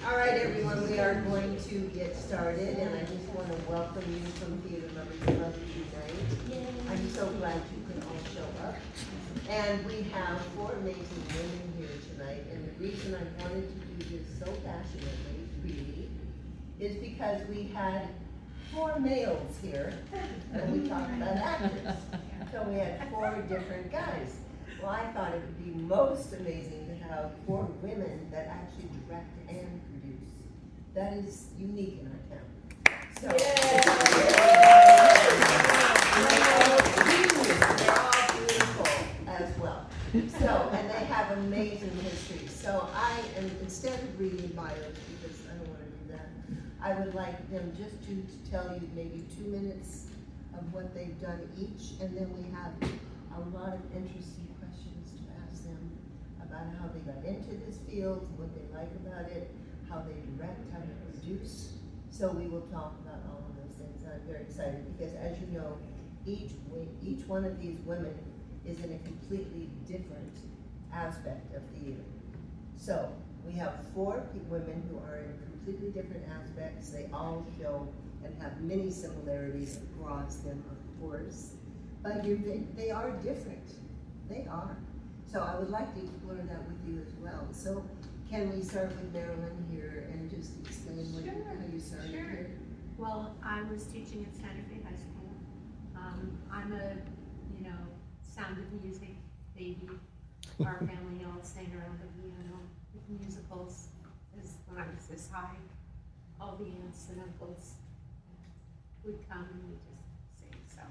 All right, everyone, we are going to get started, and I just want to welcome you from Theater Lovers Club tonight. I'm so glad you could all show up. And we have 4 amazing women here tonight, and the reason I wanted to do this so passionately, really, is because we had 4 males here, and we talked about actors. So we had 4 different guys. Well, I thought it would be most amazing to have 4 women that actually direct and produce. That is unique in our town. So, they're all beautiful as well. So, and they have amazing history. So I am, instead of reading bios, because I don't want to do that, I would like them just to tell you maybe 2 minutes of what they've done each, and then we have a lot of interesting questions to ask them about how they got into this field, what they like about it, how they direct, how they produce. So we will talk about all of those things. I'm very excited because, as you know, each one of these women is in a completely different aspect of theater. So we have 4 women who are in completely different aspects. They all show and have many similarities across them, of course. But they are different. They are. So I would like to explore that with you as well. So can we start with Marilyn here and just explain how you started here? Well, I was teaching at Sante Fe High School. I'm a, Sound of Music baby. Our family all sang around the piano with musicals when I was this high. All the aunts and uncles would come and we just sing. So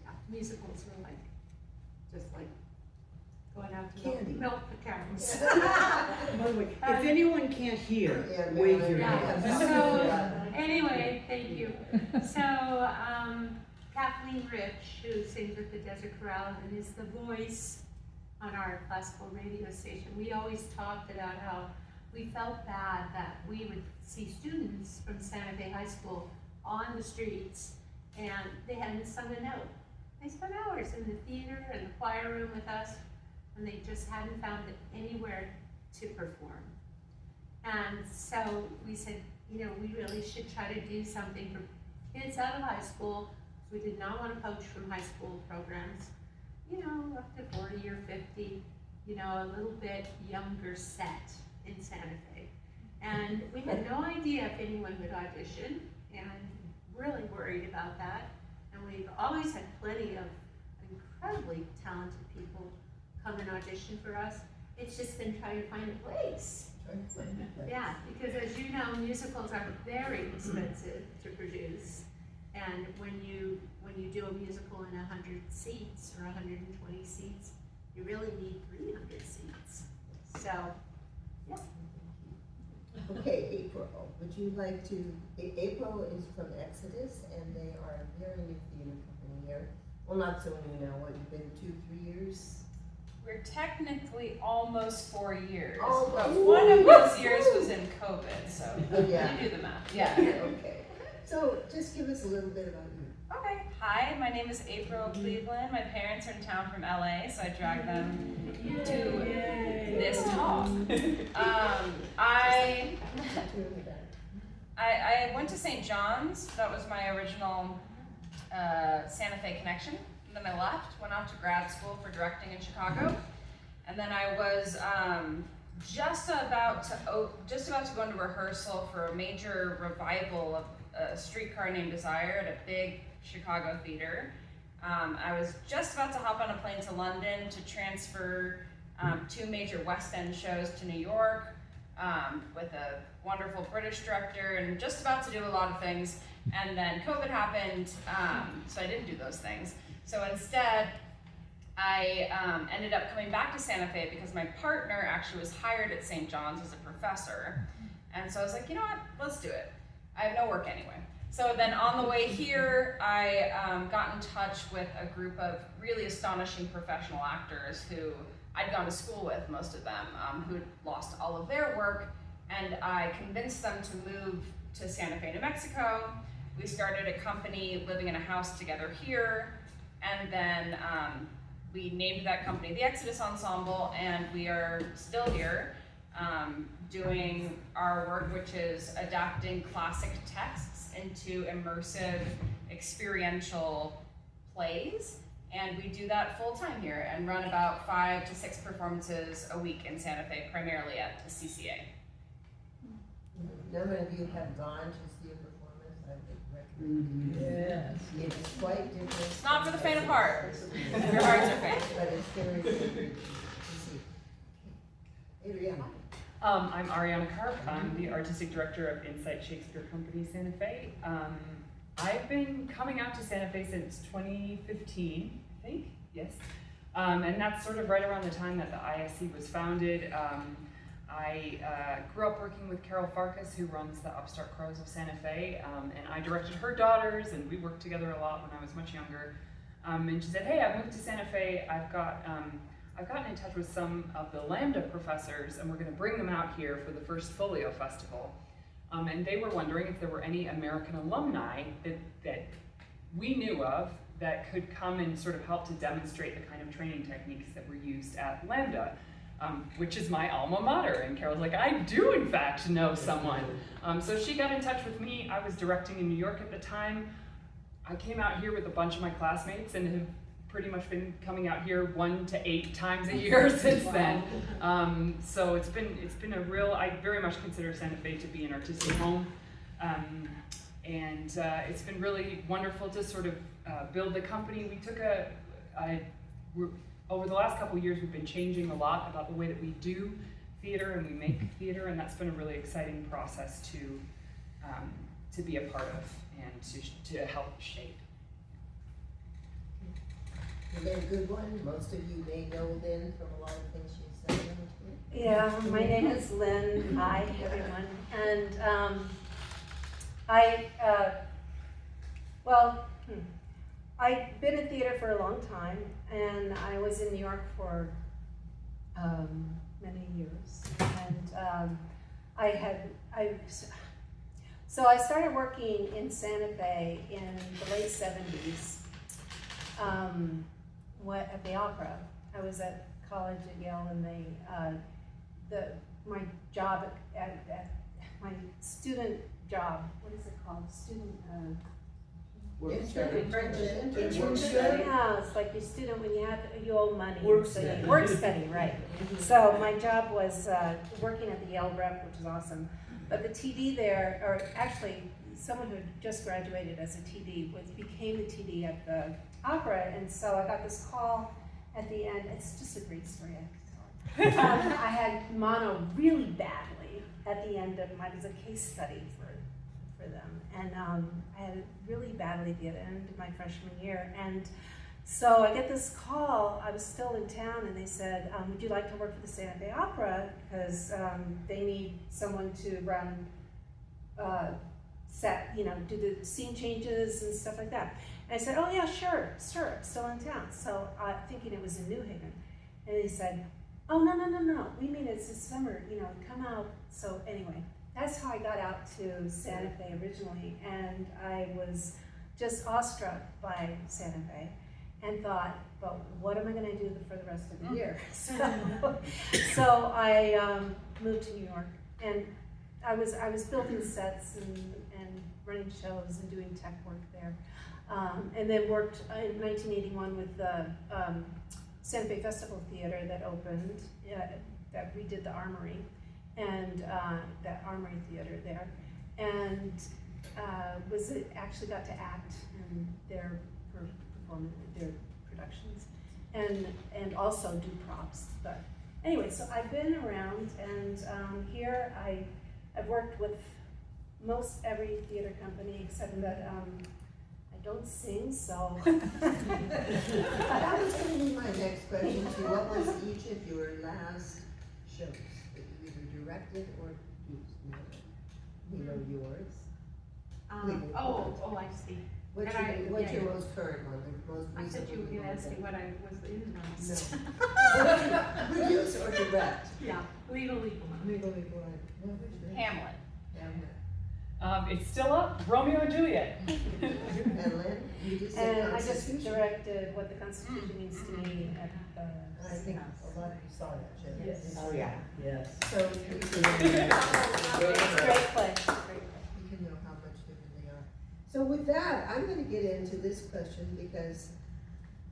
yeah, musicals were just like going out to milk the cows. By the way, if anyone can't hear, wave your hand. So anyway, thank you. So Kathleen Rich, who sings with the Desert Chorale and is the voice on our classical radio station, we always talked about how we felt bad that we would see students from Sante Fe High School on the streets and they hadn't sung a note. They spent hours in the theater and the choir room with us and they just hadn't found anywhere to perform. And so we said, we really should try to do something for kids out of high school. So we did not want to poach from high school programs, up to 40 or 50, a little bit younger set in Santa Fe. And we had no idea if anyone would audition and really worried about that. And we've always had plenty of incredibly talented people come and audition for us. It's just been trying to find a place. Yeah, because as you know, musicals are very expensive to produce. And when you do a musical in 100 seats or 120 seats, you really need 300 seats. So, yeah. Okay, April, would you like to, April is from Exodus, and they are a very new theater company here. Well, not so new now, what, you've been 2-3 years? We're technically almost 4 years. Almost. But one of those years was in COVID, so Yeah. you do the math. Yeah. Okay. So just give us a little bit about you. Okay. Hi, my name is April Cleveland. My parents are in town from LA, so I dragged them to this talk. I went to St. John's. That was my original Santa Fe connection. And then I left, went off to grad school for directing in Chicago. And then I was just about to go into rehearsal for a major revival of A Streetcar Named Desire at a big Chicago theater. I was just about to hop on a plane to London to transfer 2 major West End shows to New York with a wonderful British director, and just about to do a lot of things. And then COVID happened, so I didn't do those things. So instead, I ended up coming back to Santa Fe because my partner actually was hired at St. John's as a professor. And so I was like, you know what, let's do it. I have no work anyway. So then on the way here, I got in touch with a group of really astonishing professional actors who I'd gone to school with, most of them, who'd lost all of their work. And I convinced them to move to Santa Fe, New Mexico. We started a company living in a house together here. And then we named that company the Exodus Ensemble, and we are still here. doing our work, which is adapting classic texts into immersive, experiential plays. And we do that full time here and run about 5 to 6 performances a week in Santa Fe, primarily at the CCA. None of you have gone to see a performance, I would recommend. Yes. It is quite different. It's not for the faint of heart. Your hearts are faint. But it's very good to see. Ariana. I'm Ariana Karp. I'm the artistic director of Incite Shakespeare Company Santa Fe. I've been coming out to Santa Fe since 2015, I think, yes. And that's sort of right around the time that the ISC was founded. I grew up working with Carol Farkas, who runs the Upstart Crows of Santa Fe, and I directed her daughters, and we worked together a lot when I was much younger. And she said, hey, I've moved to Santa Fe. I've gotten in touch with some of the Lambda professors, and we're going to bring them out here for the first Folio Festival. And they were wondering if there were any American alumni that we knew of that could come and sort of help to demonstrate the kind of training techniques that were used at Lambda, which is my alma mater. And Carol's like, I do in fact know someone. So she got in touch with me. I was directing in New York at the time. I came out here with a bunch of my classmates and have pretty much been coming out here 1 to 8 times a year since then. So it's been a real, I very much consider Santa Fe to be an artistic home. And it's been really wonderful to sort of build the company. We took over the last couple of years, we've been changing a lot about the way that we do theater and we make theater, and that's been a really exciting process to be a part of and to help shape. Lynn Goodwin, most of you may know Lynn from a lot of things she's said. Yeah, my name is Lynn. Hi, everyone. And I've been in theater for a long time, and I was in New York for many years. And so I started working in Santa Fe in the late 70s. At the opera. I was at college at Yale, and my job at my student job. What is it called? Internship. Yeah, it's like your student when you owe money. Work so study. Work study, right? So my job was working at the Yale Rep, which is awesome. But the TD there, or actually someone who just graduated as a TD became the TD at the opera, and so I got this call at the end. It's just a great story, I have to tell. I had mono really badly at the end of it was a case study for them, and I had it really badly at the end of my freshman year, and so I get this call. I was still in town, and they said, would you like to work for the Santa Fe Opera, because they need someone to run do the scene changes and stuff like that. And I said, oh yeah, sure, I'm still in town. So thinking it was in New Haven. And they said, oh, no, we mean it's this summer, come out. So anyway, that's how I got out to Santa Fe originally. And I was just awestruck by Santa Fe and thought, well, what am I gonna do for the rest of the year? So I moved to New York, and I was building sets and running shows and doing tech work there. And then worked in 1981 with the Santa Fe Festival Theater that opened, that redid the Armory, and that Armory Theater there. And actually got to act in their productions, and also do props. But anyway, so I've been around, and here I've worked with most every theater company except that I don't sing, so. That was going to be my next question to you. What was each of your last shows that you either directed or produced? We know yours. I see. What's your most current one? The most I thought recent you were one? going to ask me what I was in last. No. Produce or direct? Yeah, legal one. Legal one. Hamlet. It's still up, Romeo and Juliet. And Lynn, you just said And I just Constitution. directed what the Constitution means to me at the. I think a lot of you saw that, Jen. Yes. Oh, yeah. Yes. So you It's a great play. can know how much different they are. So with that, I'm gonna get into this question because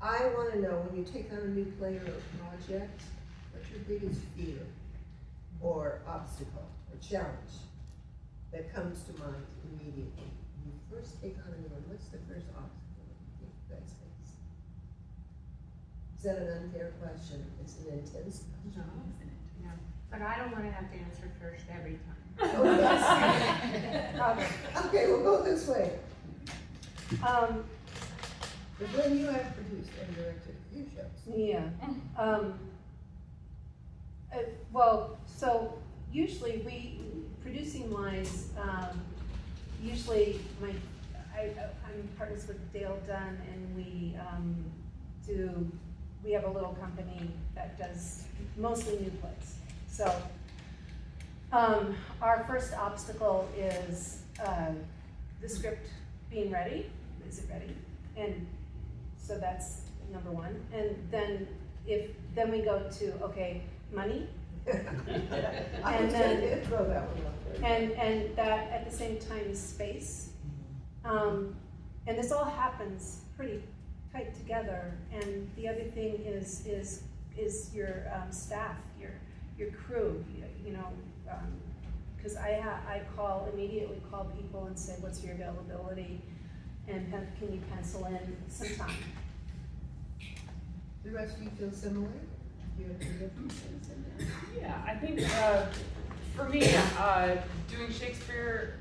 I wanna know, when you take on a new play or a project, what's your biggest fear or obstacle or challenge that comes to mind immediately? When you first take on a new one, what's the first obstacle that you think you guys face? Is that an unfair question? It's an intense question. No, but I don't wanna have to answer first every time. Oh, yes. Okay, we'll go this way. But Lynn, you have produced and directed a few shows. Yeah. Well, so usually producing wise, usually I'm partners with Dale Dunn, and we have a little company that does mostly new plays. So, our first obstacle is, the script being ready. Is it ready? And so that's number one. And then then we go to, okay, money. And then throw that one up there. And that at the same time is space. And this all happens pretty tight together. And the other thing is your staff, your crew, you know, because I immediately call people and say, what's your availability? And can you pencil in some time? The rest of you feel similar? Do you have any differences in that? Yeah, I think for me, doing Shakespeare,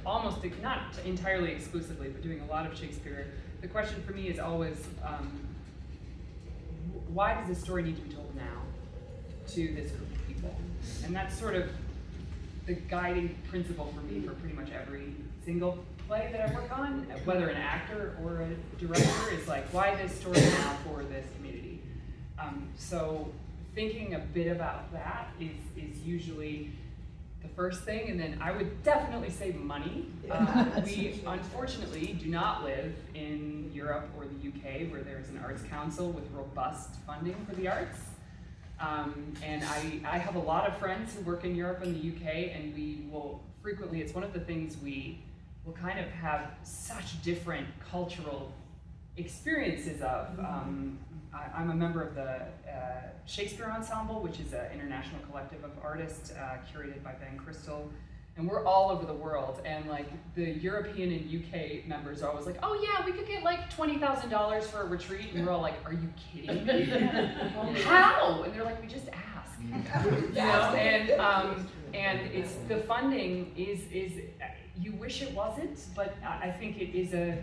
almost not entirely exclusively, but doing a lot of Shakespeare, the question for me is always, why does this story need to be told now to this group of people? And that's sort of the guiding principle for me for pretty much every single play that I work on, whether an actor or a director, is like, why this story now for this community? So thinking a bit about that is usually the first thing, and then I would definitely say money. We unfortunately do not live in Europe or the UK, where there's an arts council with robust funding for the arts. And I have a lot of friends who work in Europe and the UK, and we will frequently, it's one of the things we will kind of have such different cultural experiences of. I'm a member of the Shakespeare Ensemble, which is an international collective of artists curated by Ben Crystal. And we're all over the world, and like the European and UK members are always like, oh yeah, we could get like $20,000 for a retreat, and we're all like, are you kidding me? How? And they're like, we just ask. You know, and it's the funding is you wish it wasn't, but I think it is a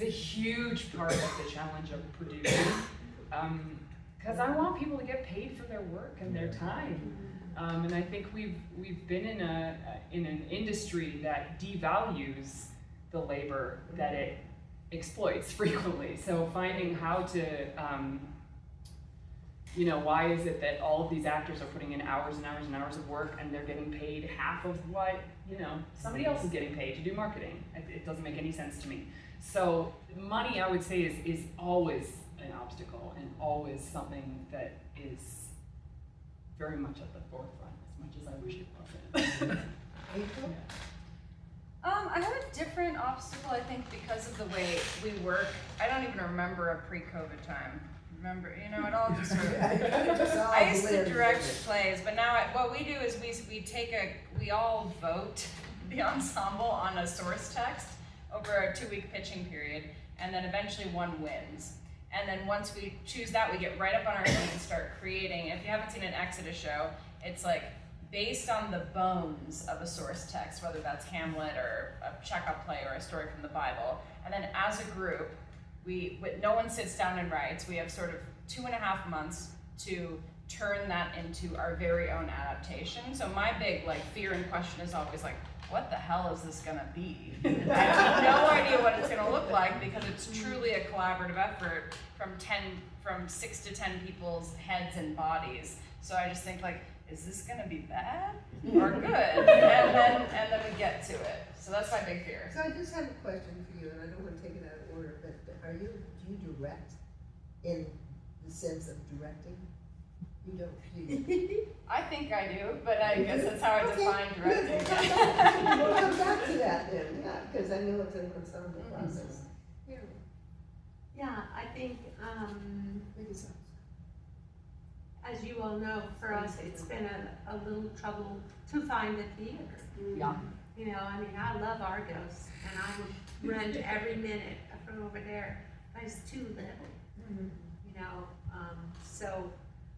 huge part of the challenge of producing, because I want people to get paid for their work and their time. And I think we've been in an industry that devalues the labor that it exploits frequently. So finding how to, why is it that all of these actors are putting in hours and hours and hours of work, and they're getting paid half of what somebody else is getting paid to do marketing? It doesn't make any sense to me. So money, I would say, is always an obstacle, and always something that is very much at the forefront, as much as I wish it wasn't. April? I have a different obstacle, I think, because of the way we work. I don't even remember a pre-COVID time. Remember, it all just sort of. I used to direct plays, but now what we do is we all vote the ensemble on a source text over a 2-week pitching period, and then eventually one wins. And then once we choose that, we get right up on our feet and start creating. If you haven't seen an Exodus show, it's like based on the bones of a source text, whether that's Hamlet or a Chekhov play or a story from the Bible. And then as a group, no one sits down and writes. We have sort of 2.5 months to turn that into our very own adaptation. So my big fear and question is always what the hell is this gonna be? I have no idea what it's gonna look like, because it's truly a collaborative effort from 6 to 10 people's heads and bodies. So I just think is this gonna be bad or good? and then we get to it. So that's my big fear. So I just have a question for you, and I don't want to take it out of order, but do you direct in the sense of directing? You don't, do you? I think I do, but I guess that's how I Okay, define good. directing. We'll come back to that then, yeah, because I know it's an ensemble process. Yeah, I think, Maybe so. as you all know, for us, it's been a little trouble to find a theater. Yeah. You know, I mean, I love Argos, and I would rent every minute from over there, but it's too little, you know, so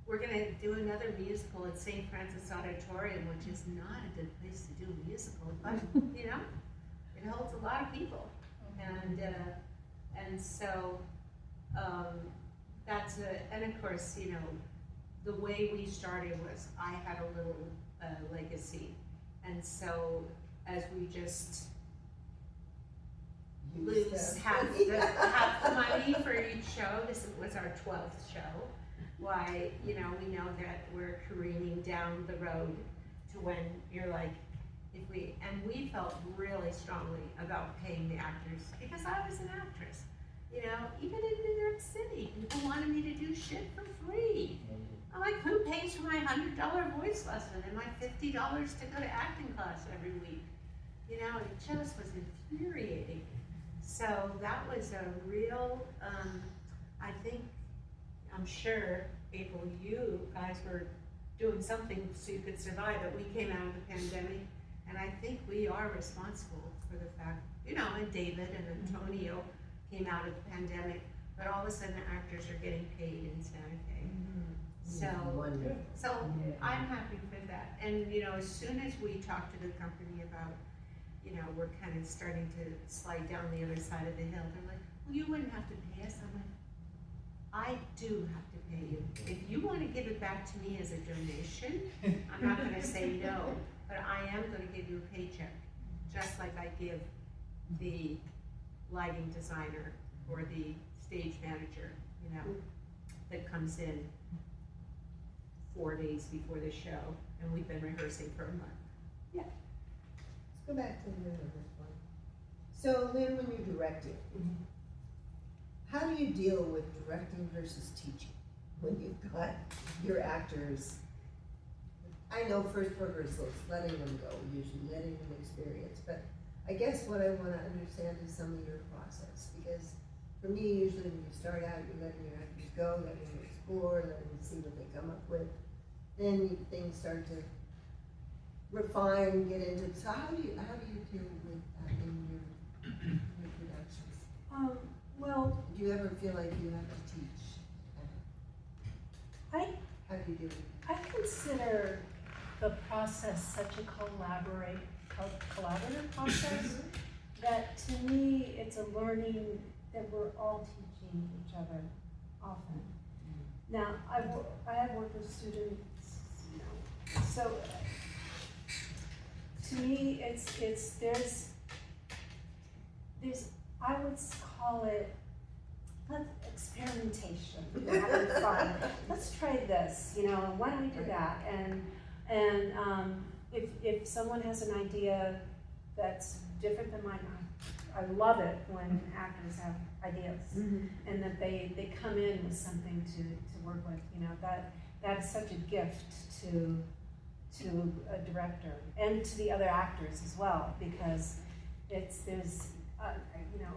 we're gonna do another musical at St. Francis Auditorium, which is not a good place to do a musical, but, you know, it holds a lot of people, and so, that's and of course, you know, the way we started was I had a little legacy, and so as we just lose half the money for each show, this was our 12th show, why, you know, we know that we're careening down the road to when you're like, and we felt really strongly about paying the actors, because I was an actress, you know, even in New York City, people wanted me to do shit for free. I'm like, who pays for my $100 voice lesson and my $50 to go to acting class every week? You know, it just was infuriating. So that was a real, I think, I'm sure, April, you guys were doing something so you could survive, but we came out of the pandemic, and I think we are responsible for the fact, you know, and David and Antonio came out of the pandemic, but all of a sudden actors are getting paid in Santa Fe. So I'm happy for that. And, you know, as soon as we talked to the company about, you know, we're kind of starting to slide down the other side of the hill, they're like, well, you wouldn't have to pay us. I'm like, I do have to pay you. If you want to give it back to me as a donation, I'm not going to say no, but I am going to give you a paycheck, just like I give the lighting designer or the stage manager, you know, that comes in 4 days before the show, and we've been rehearsing for a month. Let's go back to Lynn on this one. So Lynn, when you're directing, how do you deal with directing versus teaching when you've got your actors? I know first rehearsals, letting them go, usually letting them experience, but I guess what I want to understand is some of your process, because for me, usually when you start out, you're letting your actors go, letting them explore, letting them see what they come up with. Then things start to refine, get into. So how do you deal with that in your productions? Well, Do you ever feel like you have to teach? How do you do it? I consider the process such a collaborative process that to me it's a learning that we're all teaching each other often. Now, I have worked with students, you know, so to me there's I would call it experimentation, having fun. Let's try this, you know, and why don't we do that? And if someone has an idea that's different than mine, I love it when actors have ideas and that they come in with something to work with. You know, that is such a gift to a director and to the other actors as well, because there's you know,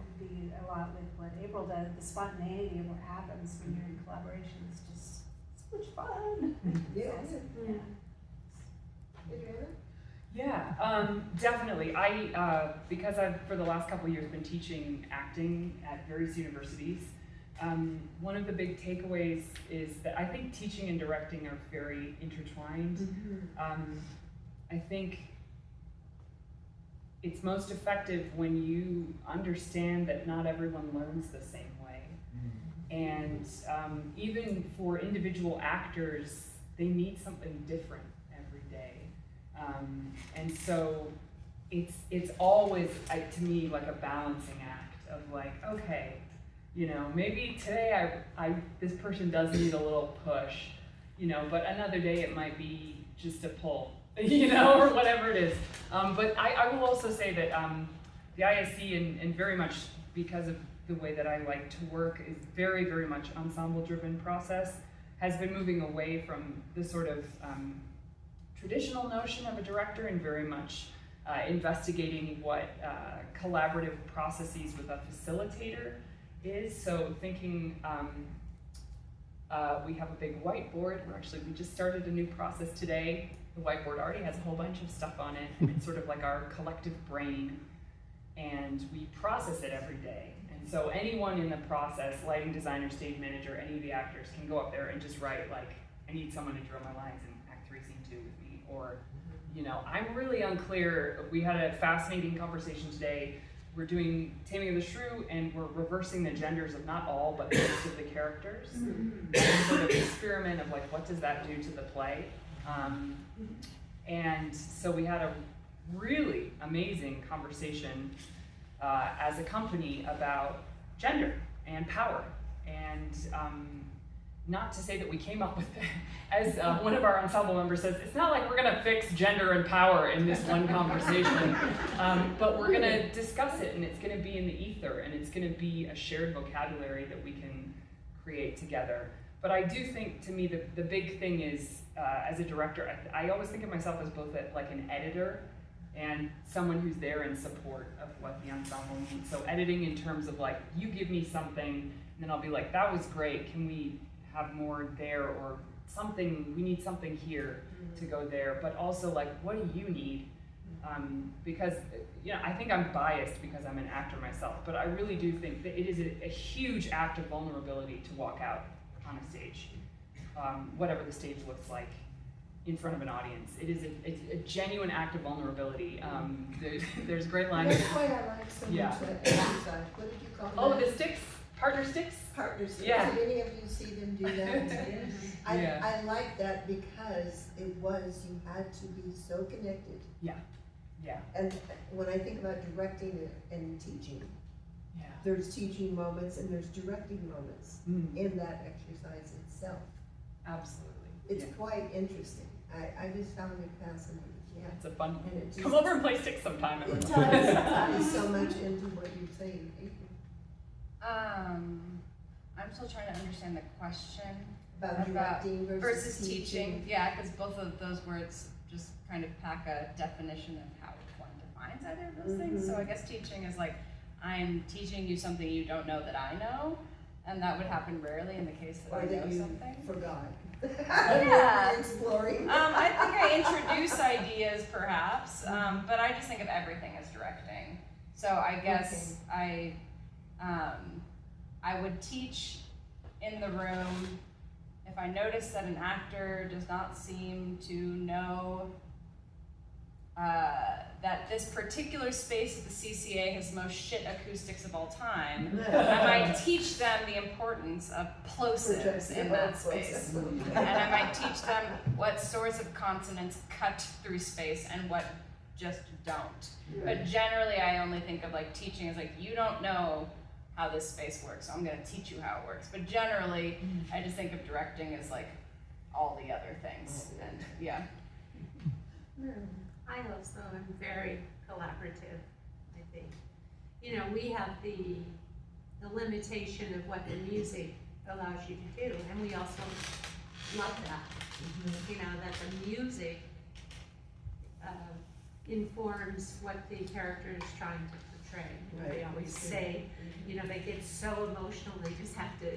a lot with what April does, the spontaneity of what happens when you're in collaboration is just so much fun. Yeah, definitely. I because I've for the last couple of years been teaching acting at various universities. One of the big takeaways is that I think teaching and directing are very intertwined. I think it's most effective when you understand that not everyone learns the same way. And even for individual actors, they need something different every day. And so it's always, to me, like a balancing act of like, okay, you know, maybe today this person does need a little push, you know, but another day it might be just a pull, you know, or whatever it is. But I will also say that the ISC, and very much because of the way that I like to work, is very, very much ensemble-driven process, has been moving away from the sort of traditional notion of a director and very much investigating what collaborative processes with a facilitator is. So thinking, we have a big whiteboard. We just started a new process today. The whiteboard already has a whole bunch of stuff on it, and it's sort of like our collective brain, and we process it every day. And so anyone in the process, lighting designer, stage manager, any of the actors can go up there and just write, like, I need someone to draw my lines in Act 3, Scene 2 with me, or, you know, I'm really unclear. We had a fascinating conversation today. We're doing Taming of the Shrew, and we're reversing the genders of not all, but most of the characters. And sort of experiment of, like, what does that do to the play? And so we had a really amazing conversation as a company about gender and power. And not to say that we came up with it, as one of our ensemble members says, it's not like we're gonna fix gender and power in this one conversation, but we're gonna discuss it, and it's gonna be in the ether, and it's gonna be a shared vocabulary that we can create together. But I do think, to me, the big thing is, as a director, I always think of myself as both like an editor and someone who's there in support of what the ensemble needs. So editing in terms of, like, you give me something, and then I'll be like, that was great, can we have more there, or something, we need something here to go there, but also, like, what do you need? Because, you know, I think I'm biased because I'm an actor myself, but I really do think that it is a huge act of vulnerability to walk out on a stage, whatever the stage looks like, in front of an audience. It is a genuine act of vulnerability. There's great lines. That's why I like so Yeah. much that exercise. What did you call Oh, that? the sticks, partner sticks. Partners. Yeah. Did any of you see them do that? Yeah. I like that because you had to be so connected. Yeah. And when I think about directing and teaching, Yeah. there's teaching moments and there's directing moments in that exercise itself. Absolutely. It's Yeah. quite interesting. I just found it fascinating. Yeah. It's a fun. And it just, Come over and play sticks sometime. it everyone. ties so much into what you're saying. I'm still trying to understand the question About directing versus teaching. Yeah, because both of those words just kind of pack a definition of how one defines either of those things. So I guess teaching is like, I'm teaching you something you don't know that I know, and that would happen rarely in the case that Or I that know you something. forgot. Yeah. Exploring. I think I introduce ideas perhaps, but I just think of everything as directing. So I guess I would teach in the room if I notice that an actor does not seem to know that this particular space at the CCA has the most shit acoustics of all time. I might teach them the importance of plosives in that space. And I might teach them what sorts of consonants cut through space and what just don't. But generally I only think of like teaching as like, you don't know how this space works, so I'm gonna teach you how it works. But generally, I just think of directing as like all the other things, and yeah. I also am very collaborative, I think. You know, we have the limitation of what the music allows you to do, and we also love that. You know, that the music informs what the character is trying to portray. You know, they always say, you know, they get so emotional, they just have to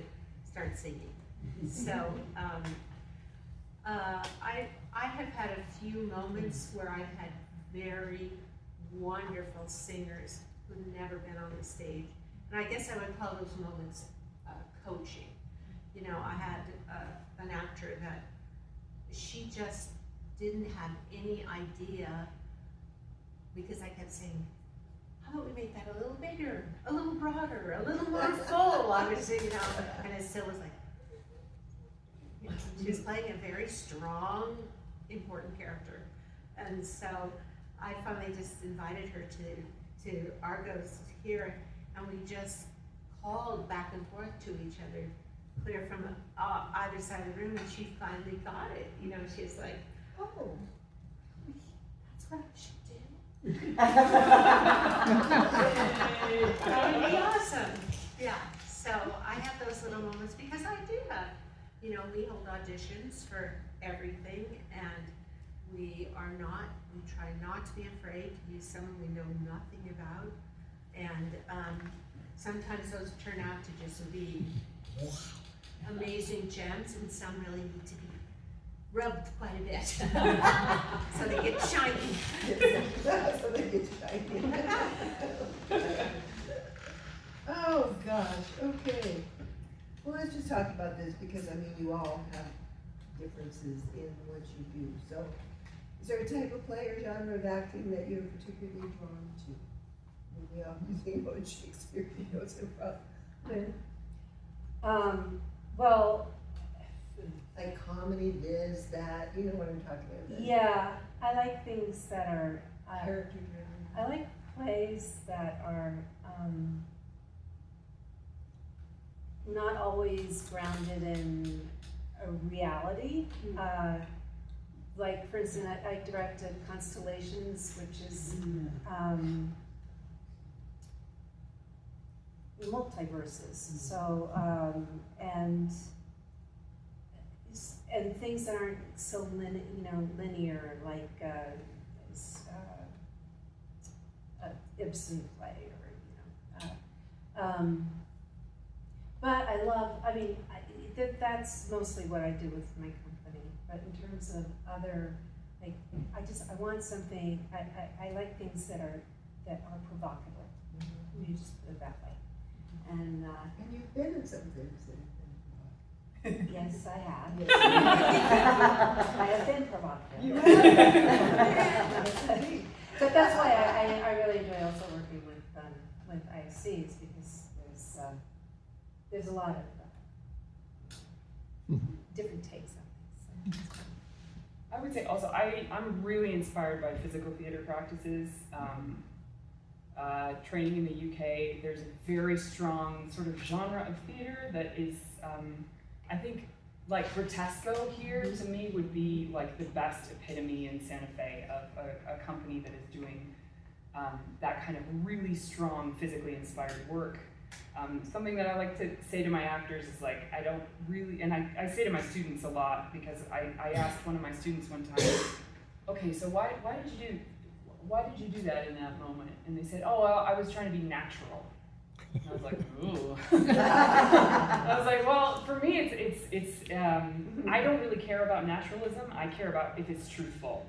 start singing. So, I have had a few moments where I've had very wonderful singers who've never been on the stage. And I guess I would call those moments coaching. You know, I had an actor that she just didn't have any idea, because I kept saying, how about we make that a little bigger, a little broader, a little more full? I was, you know, and it still was like, you know, she was playing a very strong, important character. And so I finally just invited her to Argos here, and we just called back and forth to each other put her from either side of the room, and she finally got it. You know, she's like, oh, that's what I should do. That would be awesome. Yeah. So I have those little moments because I do have, you know, we hold auditions for everything, and we try not to be afraid to use someone we know nothing about, and sometimes those turn out to just be amazing gems, and some really need to be rubbed quite a bit so they get shiny. So they get shiny. Oh gosh, okay. Well, let's just talk about this because I mean you all have differences in what you do. So is there a type of play or genre of acting that you're particularly drawn to? We all think about Shakespeare, he knows it from. Well, Like comedy, this, that, you know what I'm talking about. yeah, I like things that are, Character driven. I like plays that are not always grounded in a reality. Like, for instance, I directed Constellations, which is multiverses. So, and things that aren't so linear, like Ibsen play, or but I love. I mean, that's mostly what I do with my company. But in terms of other, like, I want something. I like things that are provocative. You just put it that way. And you've been in some things that have been yes, I have. Yes. I have been provocative. But that's why I really enjoy also working with ISCs, because there's a lot of different takes on things. I would say also, I'm really inspired by physical theater practices. Training in the UK, there's a very strong sort of genre of theater that is, I think, like Grotesco here to me would be like the best epitome in Santa Fe of a company that is doing that kind of really strong physically inspired work. Something that I like to say to my actors is like, I don't really, and I say to my students a lot, because I asked one of my students one time, okay, so why did you do that in that moment? And they said, oh, well, I was trying to be natural. And I was like, ooh. I was like, well, for me, it's I don't really care about naturalism. I care about if it's truthful.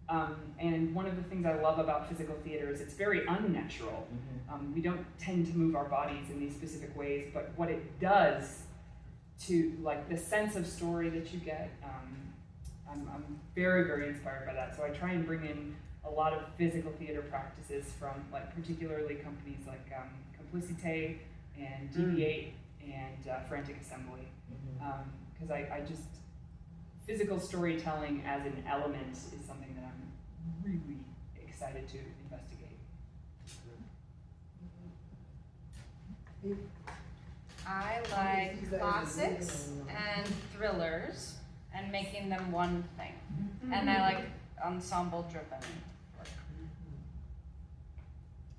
And one of the things I love about physical theater is it's very unnatural. We don't tend to move our bodies in these specific ways, but what it does to, like, the sense of story that you get, I'm very, very inspired by that. So I try and bring in a lot of physical theater practices from, like, particularly companies like Complicité and Deviate and Frantic Assembly. Because I just, physical storytelling as an element is something that I'm really excited to investigate. I like classics and thrillers and making them one thing. And I like ensemble driven work.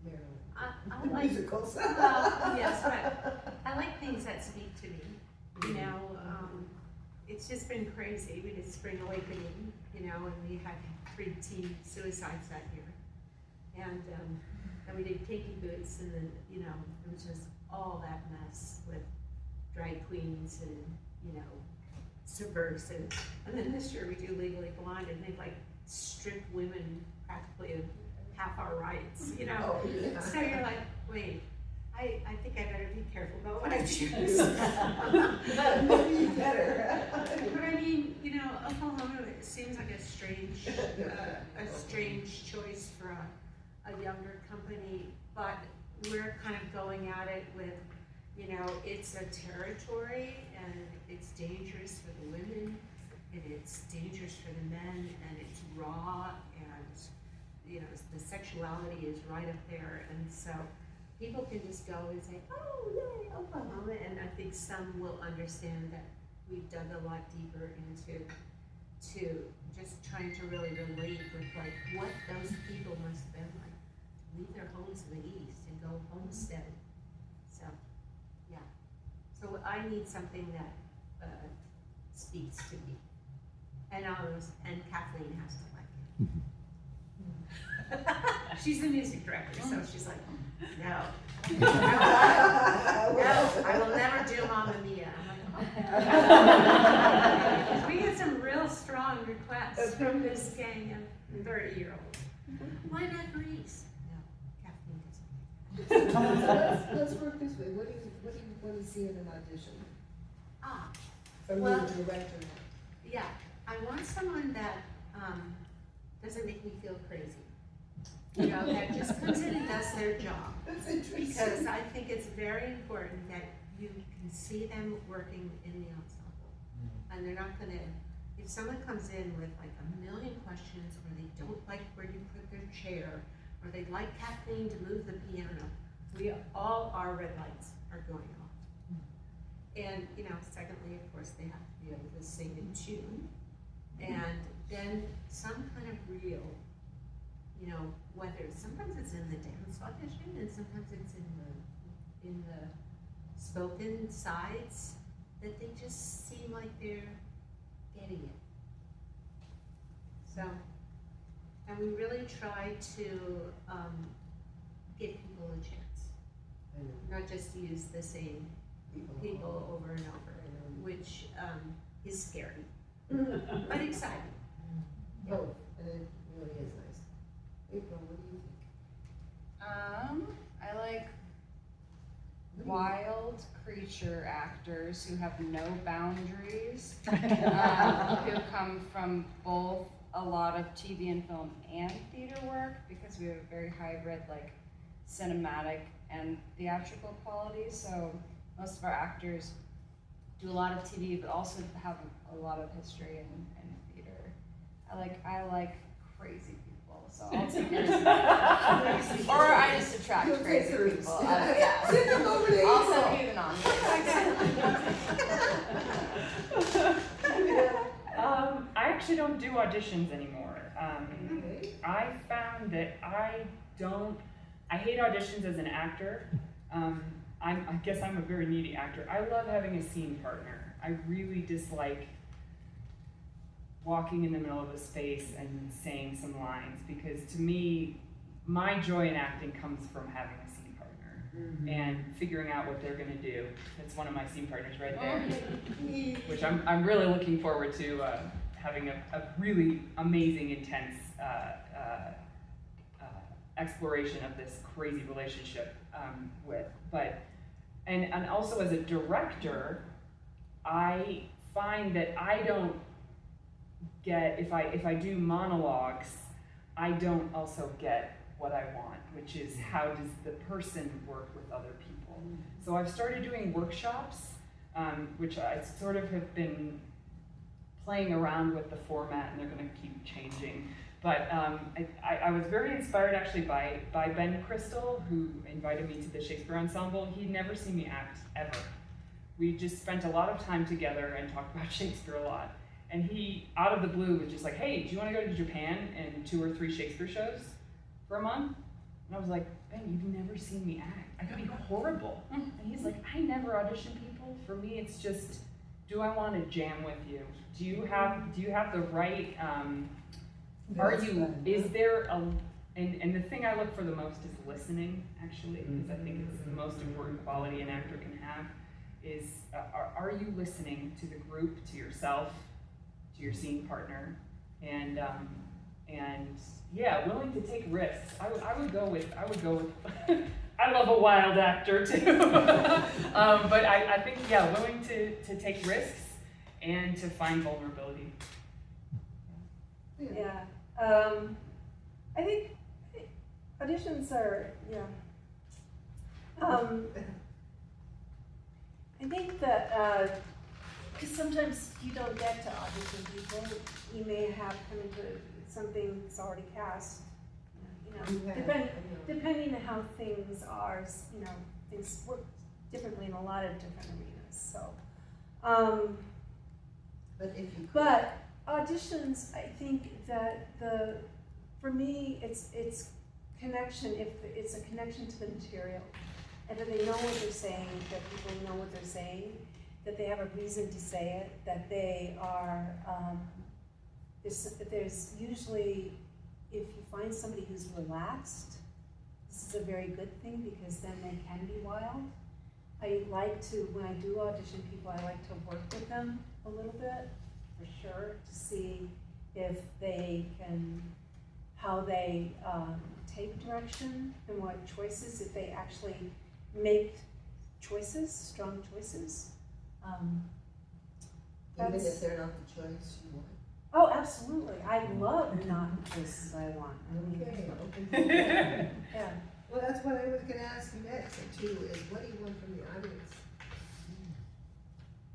Marilyn. I like musicals. well, yes, but I like things that speak to me. You know, it's just been crazy. We did Spring Awakening, you know, and we had 3 teen suicides that year, and we did Kinky Boots, and then, you know, it was just all that mess with drag queens and, you know, subversive. And then this year we do Legally Blonde, and they've like stripped women practically of half our rights, you know. Oh, yeah. So you're like, wait, I think I better be careful about what I choose. Maybe you better. But I mean, you know, Oklahoma, it seems like a strange choice for a younger company, but we're kind of going at it with, you know, it's a territory, and it's dangerous for the women, and it's dangerous for the men, and it's raw, and, you know, the sexuality is right up there, and so people can just go and say, oh, yay, Oklahoma, and I think some will understand that we've dug a lot deeper into just trying to really relate with like what those people must have been like, leave their homes in the East and go homestead. So, yeah. So I need something that speaks to me. And Kathleen has to like it. She's the music director, so she's like, no. No, I will never do Mamma Mia. I'm like, okay. We get some real strong requests from this gang of 30-year-olds. Why not Greece? No, Kathleen doesn't. So let's work this way. What do you want to see in an audition? From Well, the director. Yeah, I want someone that doesn't make me feel crazy. You know, that just comes in and does their job. That's interesting. Because I think it's very important that you can see them working in the ensemble. And they're not gonna, if someone comes in with like a million questions, or they don't like where you put their chair, or they'd like Kathleen to move the piano, all our red lights are going off. And, you know, secondly, of course, they have to be able to sing in tune. And then some kind of real, you know, whether sometimes it's in the dance audition and sometimes it's in the spoken sides, that they just seem like they're getting it. So, and we really try to give people a chance, not just use the same people over and over, which is scary, but exciting. Both, and it really is nice. April, what do you think? I like wild creature actors who have no boundaries, who come from both a lot of TV and film and theater work, because we have a very hybrid, like, cinematic and theatrical quality. So most of our actors do a lot of TV, but also have a lot of history in theater. I like crazy people, so I'll take it. Or I just attract crazy people. Yeah. Send them over to Also April. even on. I actually don't do auditions anymore. Okay. I found that I hate auditions as an actor. I guess I'm a very needy actor. I love having a scene partner. I really dislike walking in the middle of a space and saying some lines, because to me, my joy in acting comes from having a scene partner and figuring out what they're gonna do. That's one of my scene partners right there, which I'm really looking forward to having a really amazing, intense exploration of this crazy relationship with. And also as a director, I find that I don't get, if I do monologues, I don't also get what I want, which is how does the person work with other people. So I've started doing workshops, which I sort of have been playing around with the format, and they're gonna keep changing. But I was very inspired actually by Ben Crystal, who invited me to the Shakespeare Ensemble. He'd never seen me act, ever. We just spent a lot of time together and talked about Shakespeare a lot. And he, out of the blue, was just like, hey, do you want to go to Japan and 2 or 3 Shakespeare shows for a month? And I was like, Ben, you've never seen me act. I could be horrible. And he's like, I never audition people. For me, it's just, do I want to jam with you? Do you have the right, is there and the thing I look for the most is listening, actually, because I think it's the most important quality an actor can have, is are you listening to the group, to yourself, to your scene partner, and yeah, willing to take risks. I would go with I love a wild actor too. But I think, yeah, willing to take risks and to find vulnerability. Yeah. I think auditions are, I think that, because sometimes you don't get to audition people. You may have come into something that's already cast, You have, Depend, I know. depending on how things are, things work differently in a lot of different arenas, so. But if you. But auditions, I think that for me, it's connection, if it's a connection to the material, and that they know what they're saying, that people know what they're saying, that they have a reason to say it, that they are, there's usually, if you find somebody who's relaxed, this is a very good thing because then they can be wild. I like to, when I do audition people, I like to work with them a little bit, for sure, to see if they can, how they take direction and what choices, if they actually make choices, strong choices. Even That's- if they're not the choice you want. Oh, absolutely. I love not the choices I want. I mean, Okay, open to that. yeah. Well, that's what I was gonna ask you next, too, is what do you want from the audience?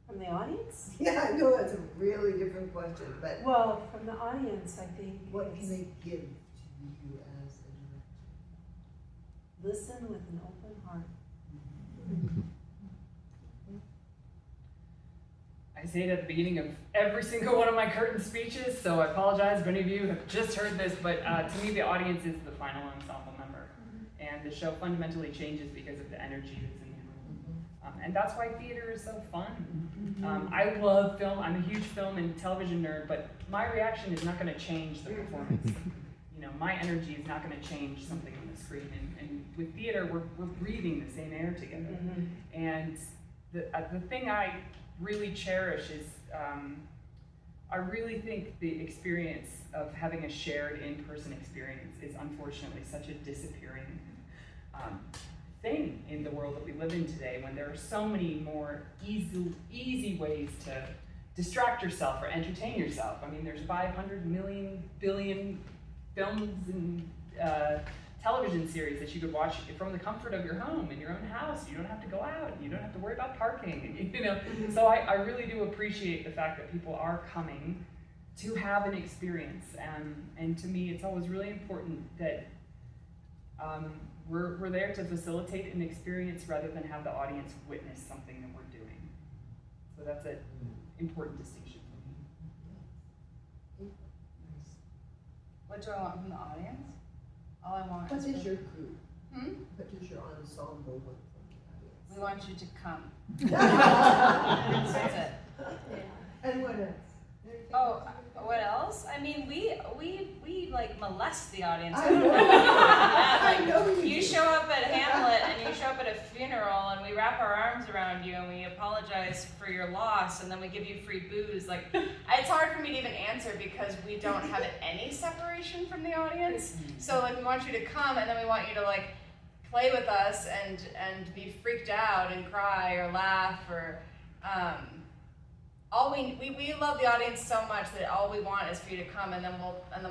From the audience? Yeah, I know it's a really different question, but Well, from the audience, I think what can it's they give to you as a director? listen with an open heart. I say it at the beginning of every single one of my curtain speeches, so I apologize if any of you have just heard this, but to me the audience is the final ensemble member. And the show fundamentally changes because of the energy that's in the room. And that's why theater is so fun. I love film, I'm a huge film and television nerd, but my reaction is not gonna change the performance. You know, my energy is not gonna change something on the screen. And with theater, we're breathing the same air together. And the thing I really cherish is, I really think the experience of having a shared in-person experience is unfortunately such a disappearing thing in the world that we live in today, when there are so many more easy ways to distract yourself or entertain yourself. I mean, there's 500 million billion films and television series that you could watch from the comfort of your home, in your own house. You don't have to go out, you don't have to worry about parking, you know. So I really do appreciate the fact that people are coming to have an experience, and to me it's always really important that we're there to facilitate an experience rather than have the audience witness something that we're doing. So that's an important distinction for me. What do I want from the audience? All I want What is is your group? Hmm? What does your ensemble want from the We want you to come. audience? That's it. And what else? Anything Oh, else? what else? I mean, we like molest the audience. I I don't know. know. Yeah, I know like, you you do. show up at Hamlet and you show up at a funeral and we wrap our arms around you and we apologize for your loss and then we give you free booze. Like, it's hard for me to even answer because we don't have any separation from the audience. So like, we want you to come and then we want you to like play with us and be freaked out and cry or laugh or all we love the audience so much that all we want is for you to come and then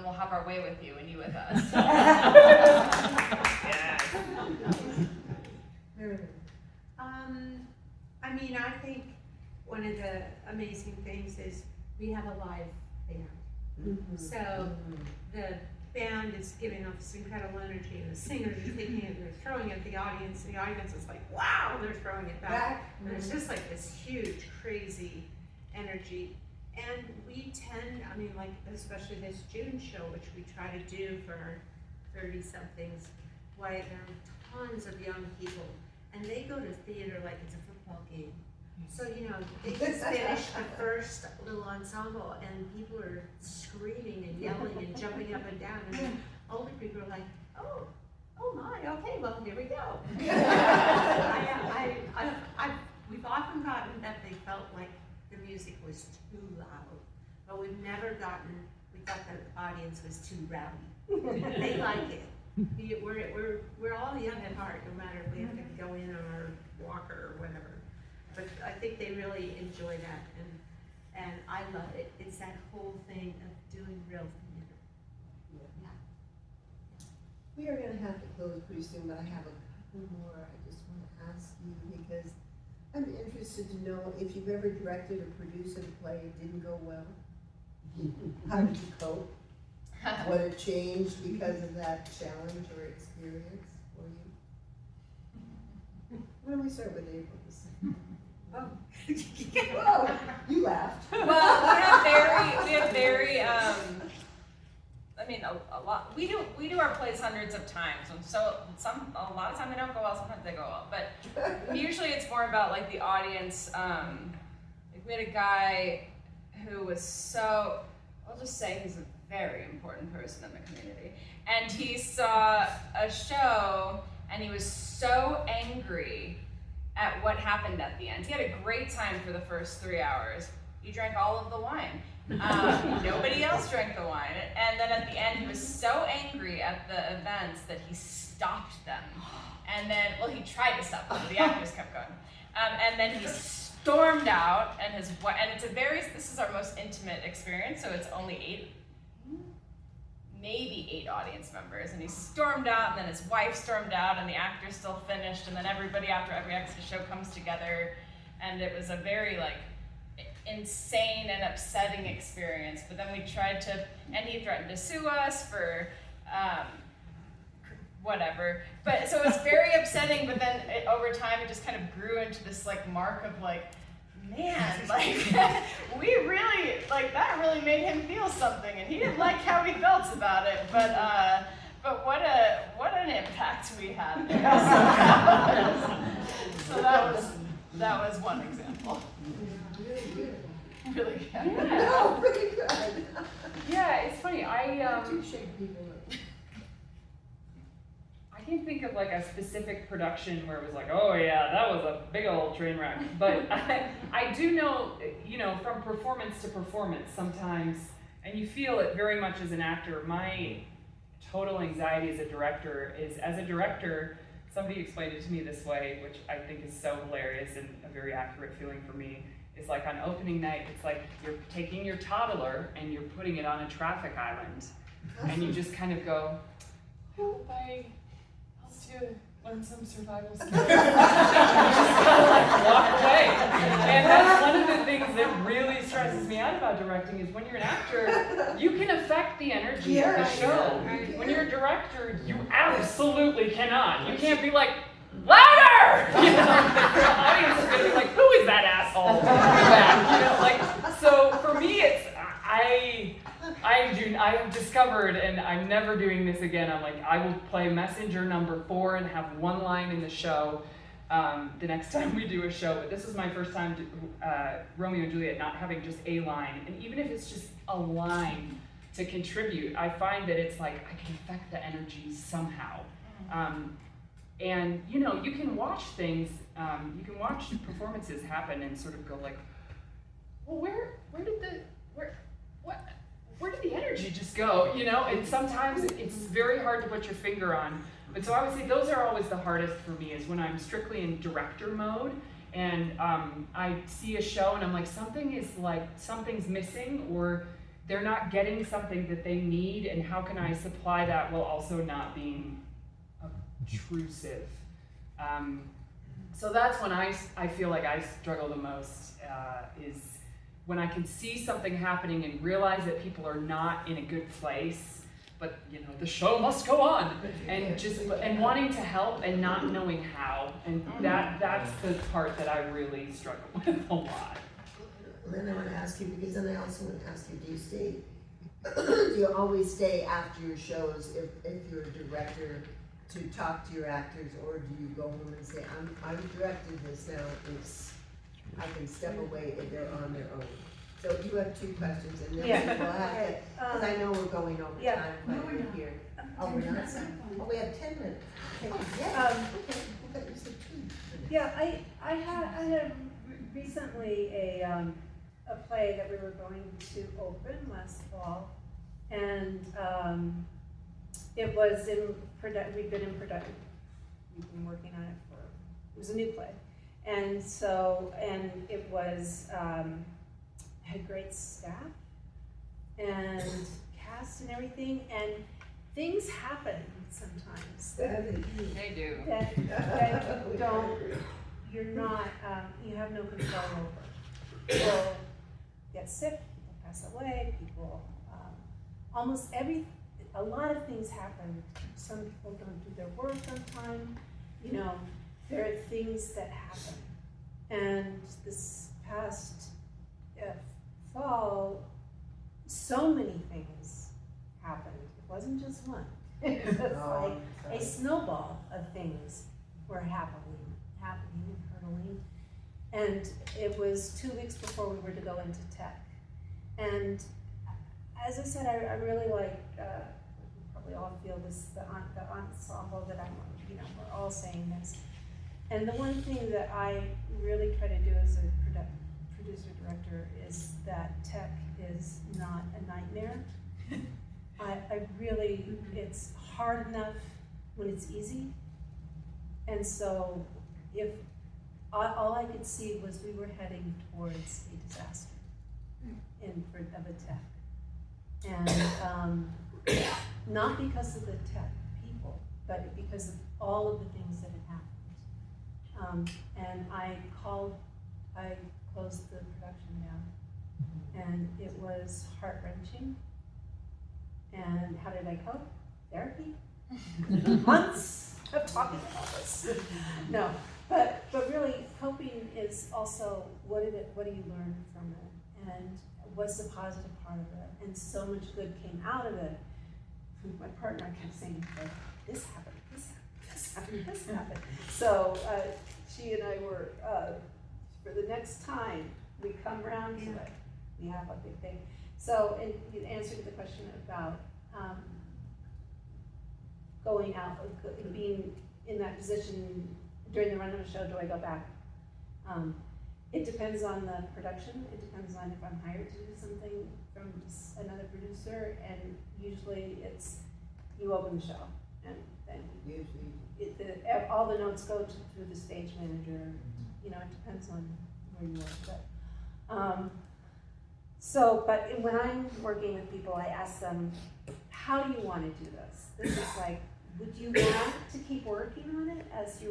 we'll have our way with you and you with us. Marilyn. I mean, I think one of the amazing things is we have a live band. So the band is giving off this incredible energy, and the singers are taking it and they're throwing it at the audience, and the audience is like, wow, and they're throwing it back. And it's just like this huge, crazy energy. And we tend, I mean, like, especially this June show, which we try to do for our 30-somethings, why there are tons of young people, and they go to theater like it's a football game. So, you know, they just finished the first little ensemble, and people are screaming and yelling and jumping up and down, and the older people are like, oh my, okay, well, here we go. We've often gotten that they felt like the music was too loud, but we've never gotten, we thought the audience was too rowdy. They like it. We're all young at heart, no matter if we have to go in on our walker or whatever. But I think they really enjoy that, and I love it. It's that whole thing of doing real theater. Yeah. We are gonna have to close pretty soon, but I have a couple more I just wanna ask you, because I'm interested to know if you've ever directed or produced a play that didn't go well. How did you cope? what it changed because of that challenge or experience for you? Why don't we start with April? Oh, you laughed. Well, we have very, I mean, a lot, we do our plays hundreds of times, and so a lot of time they don't go well, sometimes they go well, but usually it's more about like the audience. Like we had a guy who was so, I'll just say he's a very important person in the community, and he saw a show and he was so angry at what happened at the end. He had a great time for the first 3 hours. He drank all of the wine. Nobody else drank the wine. And then at the end, he was so angry at the events that he stopped them. And then, well, he tried to stop them, but the actors kept going. And then he stormed out, and it's this is our most intimate experience, so it's only maybe eight audience members, and he stormed out, and then his wife stormed out, and the actors still finished, and then everybody after every extra show comes together, and it was a very like insane and upsetting experience. But then we tried to, and he threatened to sue us for whatever. But so it was very upsetting. But then over time, it just kind of grew into this like mark of like, man, like we really like that really made him feel something, and he didn't like how he felt about it. But what an impact we had there. So that was one example. Really good. Yeah. No, pretty good. Yeah, it's funny. I Do shake people up. I can't think of like a specific production where it was like, oh yeah, that was a big old train wreck. But I do know, from performance to performance sometimes, and you feel it very much as an actor. My total anxiety as a director is, as a director, somebody explained it to me this way, which I think is so hilarious and a very accurate feeling for me. It's like on opening night, it's like you're taking your toddler and you're putting it on a traffic island. And you just kind of go, I hope I helped you learn some survival skills. Just kind of like walk away. And that's one of the things that really stresses me out about directing is when you're an actor, you can affect the energy of the show. When you're a director, you absolutely cannot. You can't be like, louder! The audience is going to be like, who is that asshole? So for me, it's, I have discovered, and I'm never doing this again, I'm like, I will play messenger number 4 and have one line in the show the next time we do a show. But this is my first time Romeo and Juliet not having just a line. And even if it's just a line to contribute, I find that it's like, I can affect the energy somehow. And you can watch things, you can watch performances happen and sort of go like, well, where did the energy just go? And sometimes it's very hard to put your finger on. But so I would say those are always the hardest for me, is when I'm strictly in director mode and I see a show and I'm like, something's missing, or they're not getting something that they need, and how can I supply that while also not being obtrusive. So that's when I feel like I struggle the most, is when I can see something happening and realize that people are not in a good place, but the show must go on, and wanting to help and not knowing how, and that's the part that I really struggle with a lot. Lynn, I want to ask you, because then I also want to ask you, do you always stay after your shows if you're a director to talk to your actors, or do you go home and say, I'm directing this now, I can step away if they're on their own? So you have 2 questions, and then we'll have to, because I know we're going over time quite a bit here. Oh, we're not? Oh, we have 10 minutes. Okay, yeah, okay, you said 2 minutes. Yeah, I had recently a play that we were going to open last fall, and it was we'd been working on it it was a new play. And so, and it was, had great staff and cast and everything, and things happen sometimes They do. that you have no control over. People get sick, people pass away, people, almost a lot of things happen. Some people don't do their work on time, you know, there are things that happen. And this past fall, so many things happened. It wasn't just one. It was like a snowball of things were happening and hurtling. And it was 2 weeks before we were to go into tech. And as I said, I really like, probably all feel this, the ensemble that I'm, you know, we're all saying this. And the one thing that I really try to do as a producer-director is that tech is not a nightmare. I really, it's hard enough when it's easy. And so if all I could see was we were heading towards a disaster of a tech. And not because of the tech people, but because of all of the things that had happened. And I closed the production down, and it was heart-wrenching. And how did I cope? Therapy? Months of talking about this. No, but really coping is also what do you learn from it, and what's the positive part of it? And so much good came out of it. My partner kept saying, this happened, this happened, this happened, this happened. So she and I were, for the next time we come around to it, we have a big thing. So, in answer to the question about going out, being in that position during the run of a show, do I go back? It depends on the production. It depends on if I'm hired to do something from another producer, and usually it's you open the show, and then all the notes go through the stage manager. You know, it depends on where you are. But when I'm working with people, I ask them, how do you want to do this? This is like, would you want to keep working on it as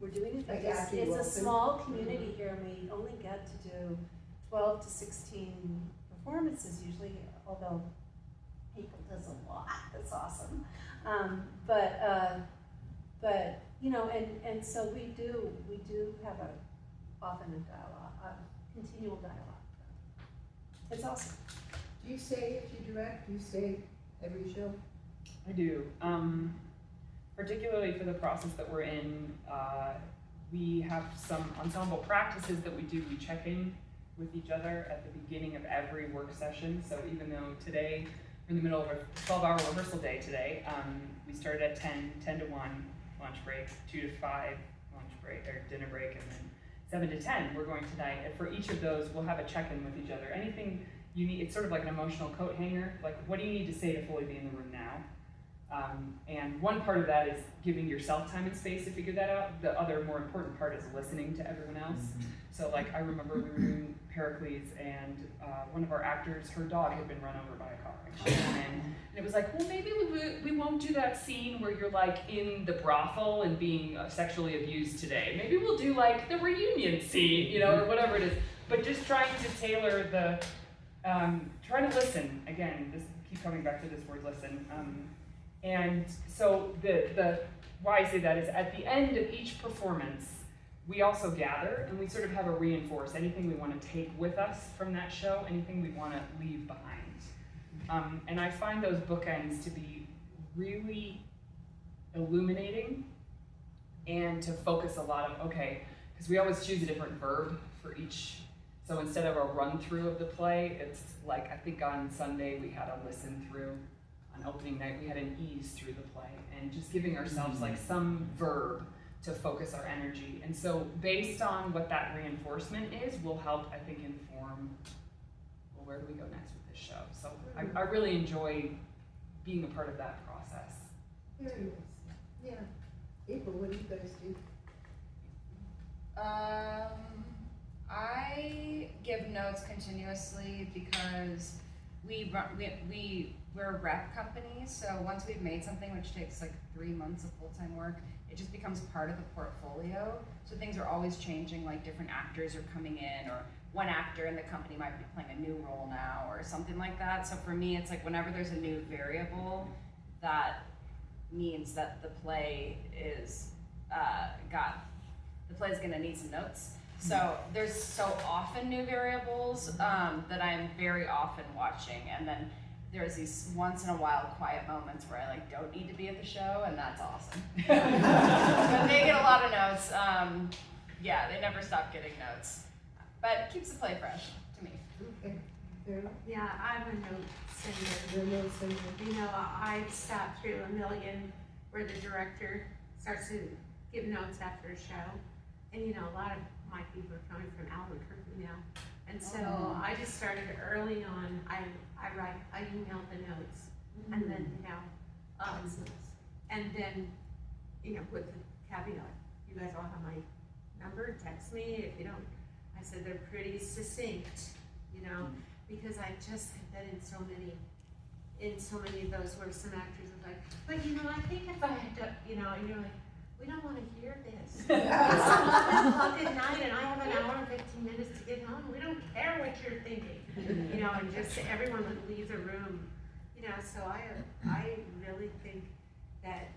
we're doing it? Because it's a small community here, and we only get to do 12 to 16 performances usually, although April does a lot. That's awesome. But you know, and so we do have often a dialogue, a continual dialogue. It's awesome. Do you say if you direct, do you say every show? I do. Particularly for the process that we're in, we have some ensemble practices that we do. We check in with each other at the beginning of every work session. So even though today we're in the middle of a 12-hour rehearsal day today, we started at 10 to 1, lunch break, 2 to 5, lunch break, or dinner break, and then 7 to 10, we're going tonight. And for each of those, we'll have a check-in with each other. Anything you need, it's sort of like an emotional coat hanger. Like, what do you need to say to fully be in the room now? And one part of that is giving yourself time and space to figure that out. The other more important part is listening to everyone else. So like, I remember we were doing Pericles, and one of our actors, her dog had been run over by a car. And she came in, and it was like, well, maybe we won't do that scene where you're like in the brothel and being sexually abused today. Maybe we'll do like the reunion scene, you know, or whatever it is. But just trying to tailor the, trying to listen. Again, keep coming back to this word, listen. And so the why I say that is at the end of each performance, we also gather and we sort of have a reinforce anything we want to take with us from that show, anything we want to leave behind. And I find those bookends to be really illuminating and to focus a lot of, okay, because we always choose a different verb for each. So instead of a run through of the play, it's like, I think on Sunday we had a listen through. On opening night, we had an ease through the play, and just giving ourselves like some verb to focus our energy. And so based on what that reinforcement is, will help, I think, inform, well, where do we go next with this show? So I really enjoy being a part of that process. Very nice. Yeah. April, what do you guys do? I give notes continuously because we're a rep company, so once we've made something, which takes like 3 months of full-time work, it just becomes part of the portfolio. So things are always changing, like different actors are coming in, or one actor in the company might be playing a new role now or something like that. So for me, it's like whenever there's a new variable, that means that the play is gonna need some notes. So there's so often new variables that I'm very often watching, and then there's these once in a while quiet moments where I like don't need to be at the show, and that's awesome. But they get a lot of notes. Yeah, they never stop getting notes, but it keeps the play fresh to me. Okay. Very well. Yeah, I'm a note sender. Your notes and You know, I sat through a million where the director starts to give notes after a show. And you know, a lot of my people are coming from Albuquerque now. And so I just started early on, I email the notes. And then, you know, and then, you know, with the caveat, you guys all have my number, text me if you don't. I said they're pretty succinct, you know, because I just have been in so many of those where some actors are like, but you know, I think if I had to, you know, and you're like, we don't want to hear this. It's 11 o'clock at night and I have an hour and 15 minutes to get home. We don't care what you're thinking, you know, and just everyone would leave the room, you know, so I really think that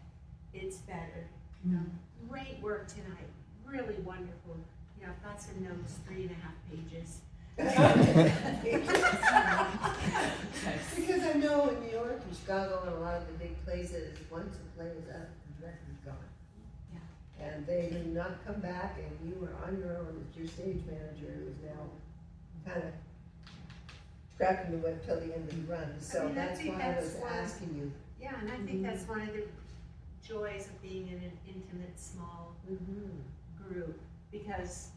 it's better. You know, great work tonight, really wonderful. You know, I've got some notes, 3.5 pages. Because I know in New York and Chicago and a lot of the big places, once a play is up, the record's gone. Yeah. And they do not come back, and you are on your own as your stage manager who is now kind of scrapping the whip till the end of the run. So I mean, that's why I was asking you. Yeah, and I think that's one of the joys of being in an intimate, small group, because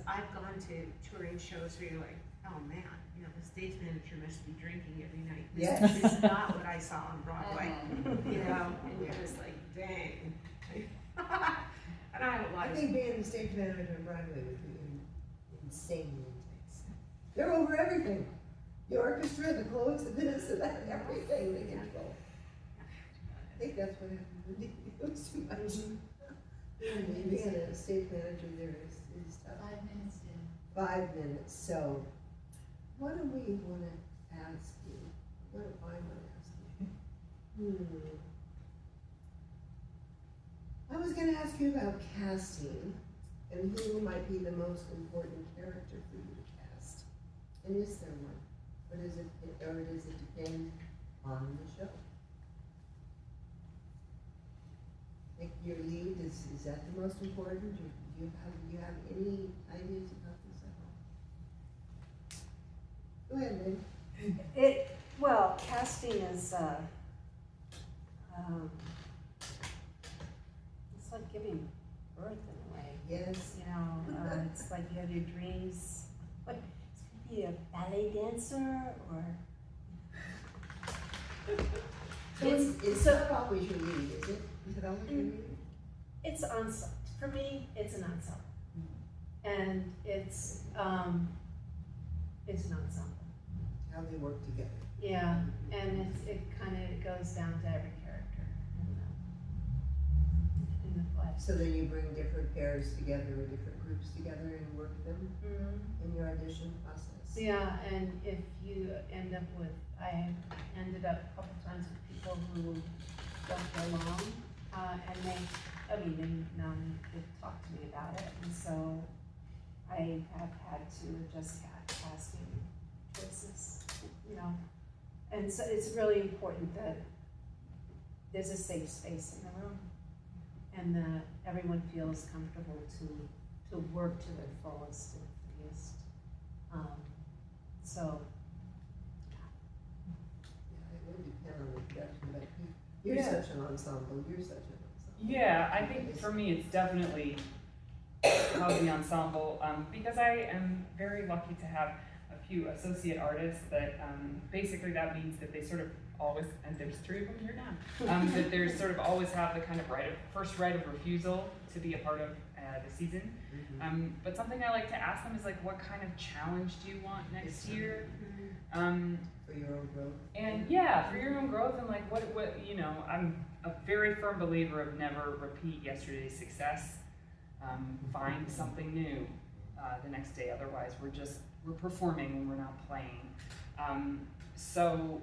I've gone to touring shows where you're like, oh man, you know, the stage manager must be drinking every night. This is not what I saw on Broadway, you know, and you're just like, dang. And I have a lot I of. think being the stage manager on Broadway would be insanely intense. They're over everything. The orchestra, the clothes, the this and that, everything they control. I think that's what happened with me. It was too much. Being a stage manager there is tough. 5 minutes in. 5 minutes, so what do we want to ask you? What do I want to ask you? I was going to ask you about casting and who might be the most important character for you to cast. And is there one? Or does it depend on the show? Like your lead, is that the most important? Or do you have any ideas about this at all? Go ahead, Lynn. Well, casting is, it's like giving birth in a way. Yes. You know, it's like you have your dreams. What, it's gonna be a ballet dancer or? It's not always your lead, is it? Is it always your lead? It's ensemble. For me, it's an ensemble. And it's an ensemble. How they work together. Yeah, and it kind of goes down to every character in the play. So then you bring different pairs together or different groups together and work them in your audition process. Yeah, and if you end up with, I ended up a couple times with people who don't get along, and they've talked to me about it, and so I have had to adjust casting choices, you know. And so it's really important that there's a safe space in the room, and that everyone feels comfortable to work to their fullest and freest. So. Yeah, it would depend on the production, but you're such an ensemble, Yeah, I think for me it's definitely how the ensemble, because I am very lucky to have a few associate artists that basically that means that they sort of always, and there's 3 of them here now, that there's sort of always have the kind of first right of refusal to be a part of the season. But something I like to ask them is like, what kind of challenge do you want next year? For your own growth. And yeah, for your own growth, and like what you know, I'm a very firm believer of never repeat yesterday's success. Find something new. the next day. Otherwise, we're performing when we're not playing. So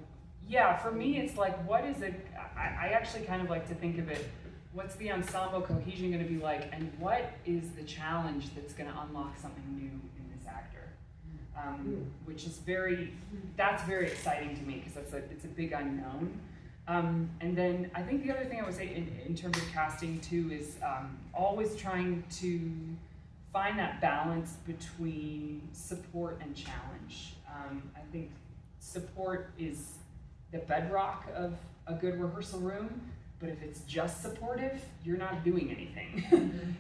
yeah, for me, it's like, what is it? I actually kind of like to think of it, what's the ensemble cohesion going to be like, and what is the challenge that's going to unlock something new in this actor? Which is that's very exciting to me, because it's a big unknown. And then I think the other thing I would say in terms of casting too is always trying to find that balance between support and challenge. I think support is the bedrock of a good rehearsal room, but if it's just supportive, you're not doing anything.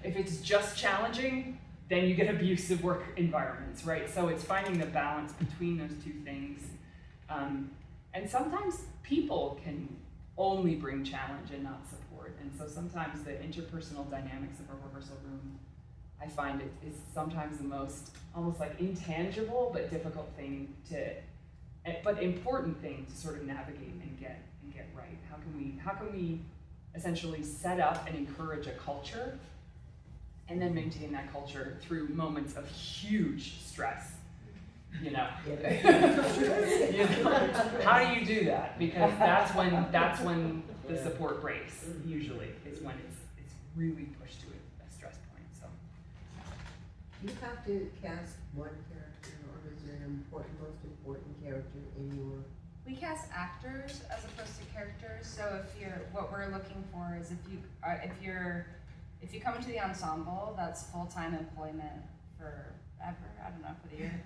If it's just challenging, then you get abusive work environments, right? So it's finding the balance between those two things. And sometimes people can only bring challenge and not support. And so sometimes the interpersonal dynamics of a rehearsal room, I find it is sometimes the most almost like intangible but difficult thing but important thing to sort of navigate and get right. How can we essentially set up and encourage a culture and then maintain that culture through moments of huge stress? You know, how do you do that? Because that's when the support breaks. Usually, is when it's really pushed to a stress point. So You have to cast one character, or is there an most important character in your? We cast actors as opposed to characters. So what we're looking for is if you come into the ensemble, that's full-time employment forever. I don't know, for the year.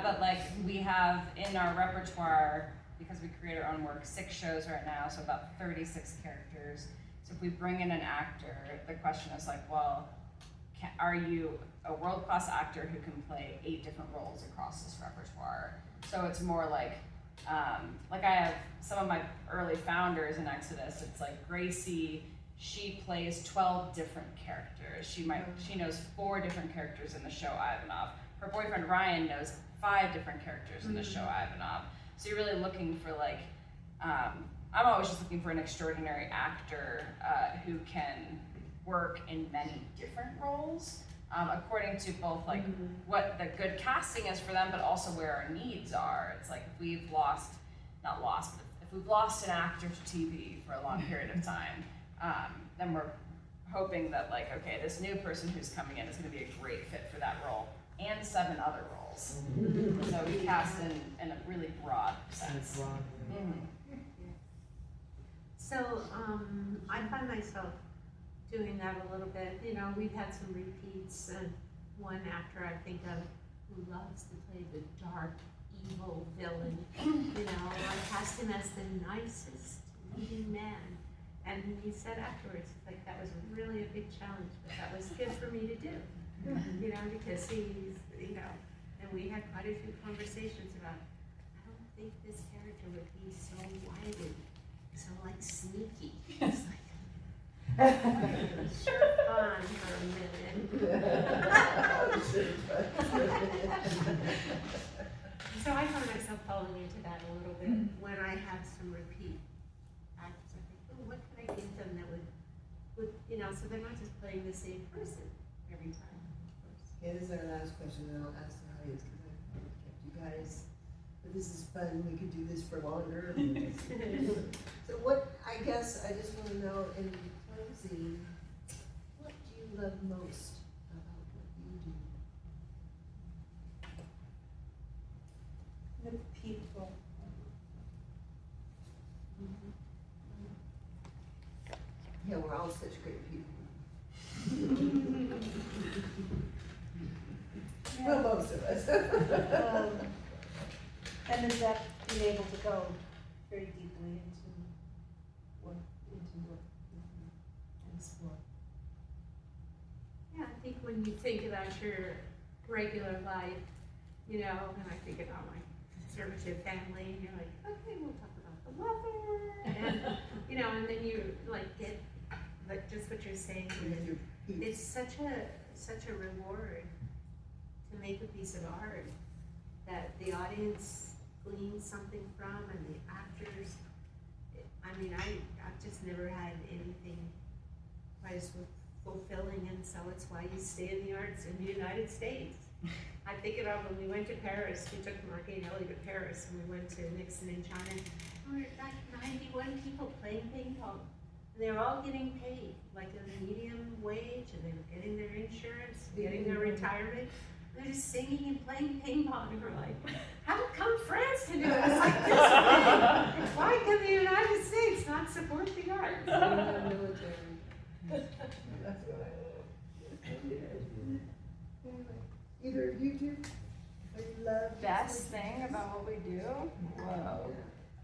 But like we have in our repertoire, because we create our own work, 6 shows right now, so about 36 characters. So if we bring in an actor, the question is like, well, are you a world-class actor who can play 8 different roles across this repertoire? So it's more like I have some of my early founders in Exodus. It's like Gracie, she plays 12 different characters. She knows 4 different characters in the show Ivanov. Her boyfriend Ryan knows 5 different characters in the show Ivanov. So you're really looking for like, I'm always just looking for an extraordinary actor who can work in many different roles, according to both like what the good casting is for them, but also where our needs are. It's like if we've lost an actor to TV for a long period of time, then we're hoping that like, okay, this new person who's coming in is going to be a great fit for that role and 7 other roles. So we cast in a really broad sense. So I find myself doing that a little bit. You know, we've had some repeats, and one actor I think of who loves to play the dark, evil villain. You know, I cast him as the nicest leading man. And he said afterwards, like, that was really a big challenge, but that was good for me to do. You know, because he's, you know, and we had quite a few conversations about, I don't think this character would be so wily, so like sneaky. It's like, sure fun for a minute. So I find myself falling into that a little bit when I have some repeat actors. I think, oh, what could I give them that would, you know, so they're not just playing the same person every time. Okay, this is our last question, and I'll ask the audience, because I've kept you guys, but this is fun, we could do this for longer. So what, I guess, I just want to know, in closing, what do you love most about what you do? The people. Yeah, we're all such great people. Well, most of us. And the depth, being able to go very deeply into work and explore. Yeah, I think when you think about your regular life, you know, and I think about my conservative family, and you're like, okay, we'll talk about the weather, and, you know, and then you like get, like just what you're saying, and it's such a reward to make a piece of art that the audience gleans something from, and the actors, I mean, I've just never had anything quite as fulfilling, and so it's why you stay in the arts in the United States. I think about when we went to Paris, we took Mark and Ellie to Paris, and we went to Nixon in China. There were like 91 people playing ping pong. And they were all getting paid, like a medium wage, and they were getting their insurance, getting their retirement. They're just singing and playing ping pong, and we're like, how come France can do it? It's like this way. Why can the United States not support the arts? That's what either of you two? I love Best thing about what we do? Whoa.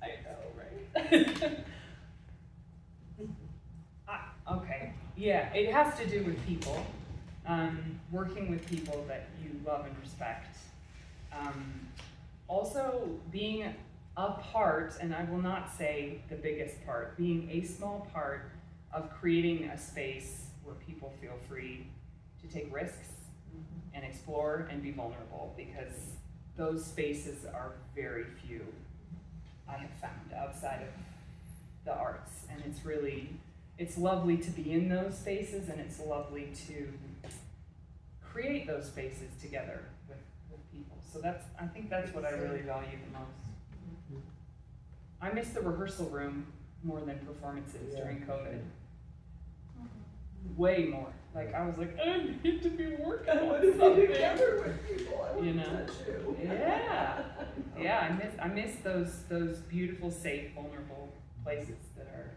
I know, right? Okay, yeah, it has to do with people. Working with people that you love and respect. Also being a part, and I will not say the biggest part, being a small part of creating a space where people feel free to take risks and explore and be vulnerable, because those spaces are very few, I have found, outside of the arts. And it's lovely to be in those spaces, and it's lovely to create those spaces together with people. So I think that's what I really value the most. I miss the rehearsal room more than performances during COVID. Way more. Like, I was like, I need to be working on something. together with people. I You want know? to touch you. Yeah. Yeah, I miss those beautiful, safe, vulnerable places that are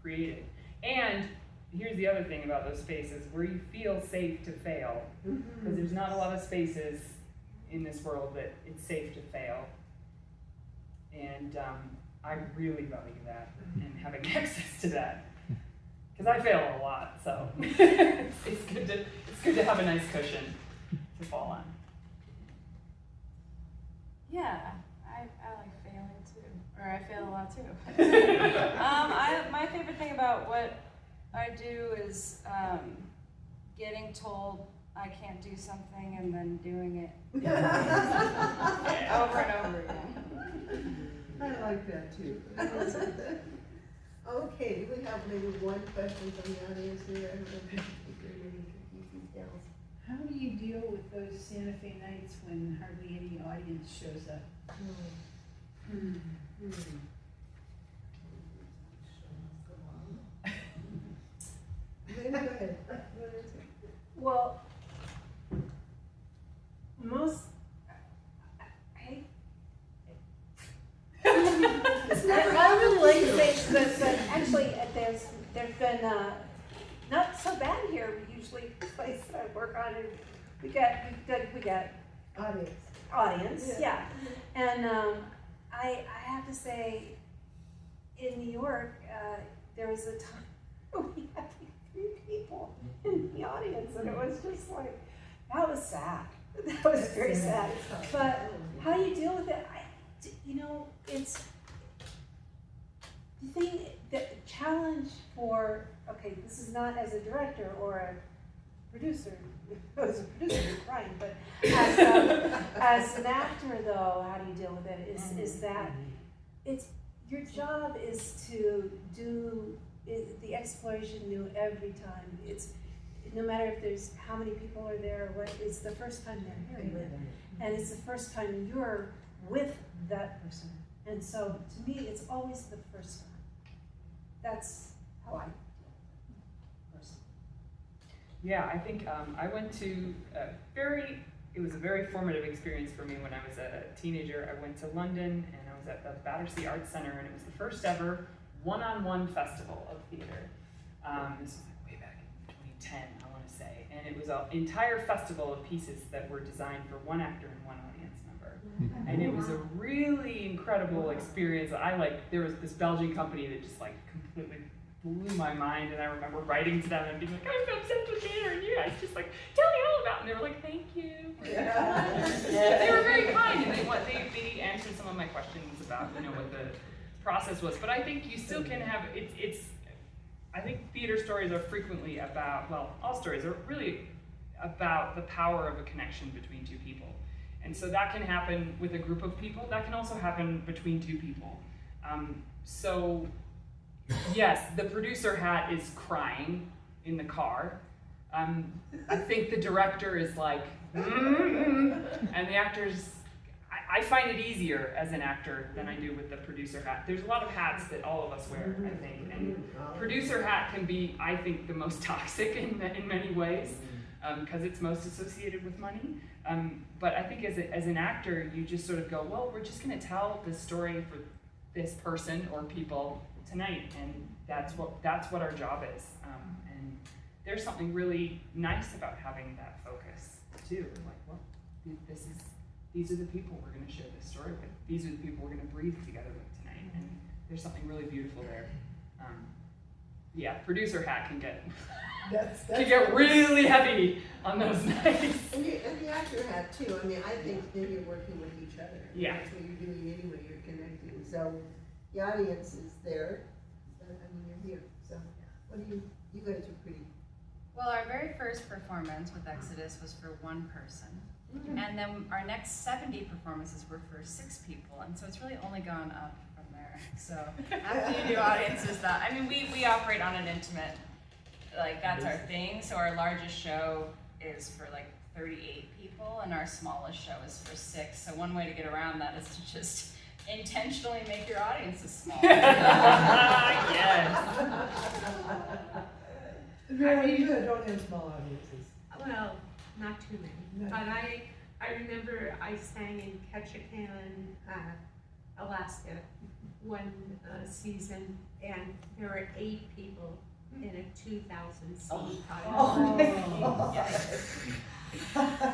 created. And here's the other thing about those spaces, where you feel safe to fail. Because there's not a lot of spaces in this world that it's safe to fail. And I really value that, and having access to that. Because I fail a lot, so it's good to have a nice cushion to fall on. Yeah, I like failing too, or I fail a lot too. My favorite thing about what I do is getting told I can't do something and then doing it over and over again. I like that too. Okay, do we have maybe one question from the audience here? I don't know if you heard any details. How do you deal with those Santa Fe nights when hardly any audience shows up? Lynn, go ahead. Well, most, I hate. I would like to say that actually there's been not so bad here. We usually place that I work on, and we got audience, yeah. And I have to say, in New York, there was a time we had 3 people in the audience, and it was just like, that was sad. That was very sad. But how do you deal with it? It's the thing, the challenge for, okay, this is not as a director or a producer, as a producer you're crying, but as an actor though, how do you deal with it is that it's, your job is to do the exploration new every time. It's, no matter if there's how many people are there, or what, it's the first time they're hearing it. And it's the first time you're with that person. And so, to me, it's always the first time. That's how I do it. Yeah, I think I went to it was a very formative experience for me when I was a teenager. I went to London, and I was at the Battersea Arts Center, and it was the first ever one-on-one festival of theater. This was like way back in 2010, I want to say. And it was an entire festival of pieces that were designed for one actor and one audience member. And it was a really incredible experience. There was this Belgian company that just like completely blew my mind, and I remember writing to them and being like, I'm obsessed with theater, and you guys just like, tell me all about it. And they were like, thank you. They were very kind, and they answered some of my questions about, what the process was. But I think you still can have, I think theater stories are frequently about, all stories are really about the power of a connection between 2 people. And so that can happen with a group of people, that can also happen between 2 people. So yes, the producer hat is crying in the car, I think the director is like, and the actors, I find it easier as an actor than I do with the producer hat. There's a lot of hats that all of us wear, I think, and producer hat can be, I think, the most toxic in many ways, because it's most associated with money. But I think as an actor, you just sort of go, well, we're just going to tell this story for this person or people tonight, and that's what our job is. And there's something really nice about having that focus too. Like, well, these are the people we're going to share this story with. These are the people we're going to breathe together with tonight, and there's something really beautiful there. Yeah, producer hat can get can get really heavy on those nights. And the actor hat too. I mean, I think then you're working with each other. Yeah. That's what you're doing anyway. You're connecting. So the audience is there. I mean, you're here. So what do you guys are pretty. Well, our very first performance with Exodus was for one person. And then our next 70 performances were for 6 people. And so it's really only gone up from there. So after you do audiences that, I mean, we operate on an intimate, like that's our thing. So our largest show is for like 38 people and our smallest show is for 6. So one way to get around that is to just intentionally make your audiences small. Yes. You don't have small audiences. Well, not too many. No. But I remember I sang in Ketchikan, Alaska, one season, and there were 8 people in a 2,000 seat audience.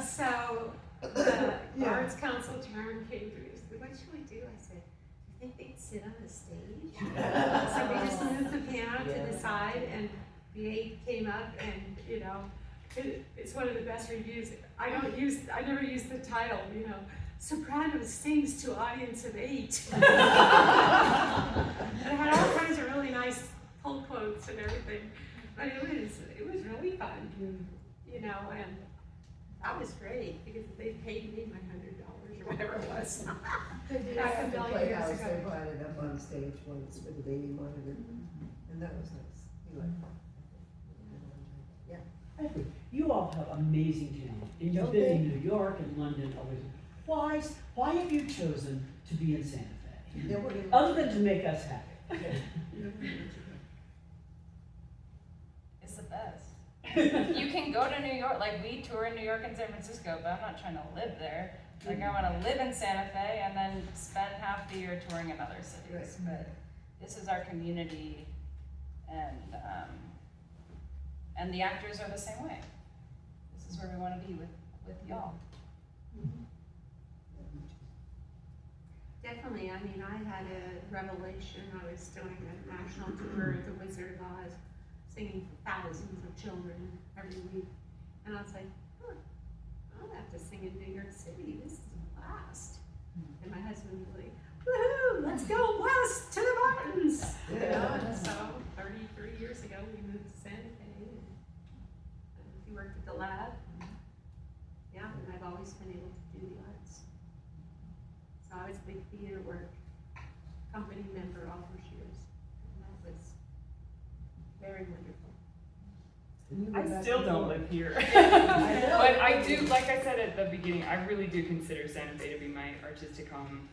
So the Arts Council chairman came to me and said, "What should we do?" I said, "Do you think they'd sit on the stage?" So we just moved the piano to the side, and the 8 came up, and it's one of the best reviews. I never use the title, soprano sings to audience of 8. And it had all kinds of really nice pull quotes and everything. But it was really fun, and that was great because they paid me my $100 or whatever it was. Back a At the million years Playhouse, they ago. brought it up on stage once with the baby monitor, and that was nice. You liked that? I agree. You all have amazing talent, and you've been in New York and London. Why have you chosen to be in Santa Fe? Yeah, we're gonna- Other than to make us happy. It's the best. You can go to New York, like we tour in New York and San Francisco, but I'm not trying to live there. Like I want to live in Santa Fe and then spend half the year touring in other cities. Right. But this is our community, and the actors are the same way. This is where we want to be with y'all. Definitely. I mean, I had a revelation. I was doing a national tour of The Wizard of Oz, singing for thousands of children every week. And I was like, I don't have to sing in New York City. This is a blast. And my husband was like, woohoo, let's go west to the mountains. And so 33 years ago, we moved to Santa Fe. And he worked at the lab. Yeah, and I've always been able to do the arts. So I was a big theater work company member all those years. And that was very wonderful. I still don't live here. I know. But I do, like I said at the beginning, I really do consider Santa Fe to be my artistic home.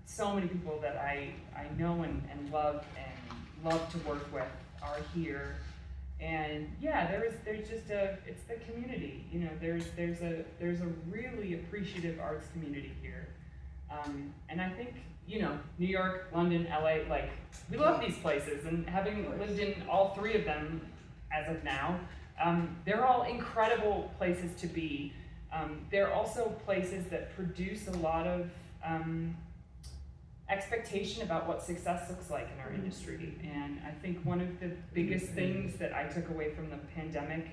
So many people that I know and love to work with are here. And yeah, there's just it's the community, there's a really appreciative arts community here. And I think, New York, London, LA, like, we love these places, and having lived in all 3 of them as of now, they're all incredible places to be. They're also places that produce a lot of expectation about what success looks like in our industry. And I think one of the biggest things that I took away from the pandemic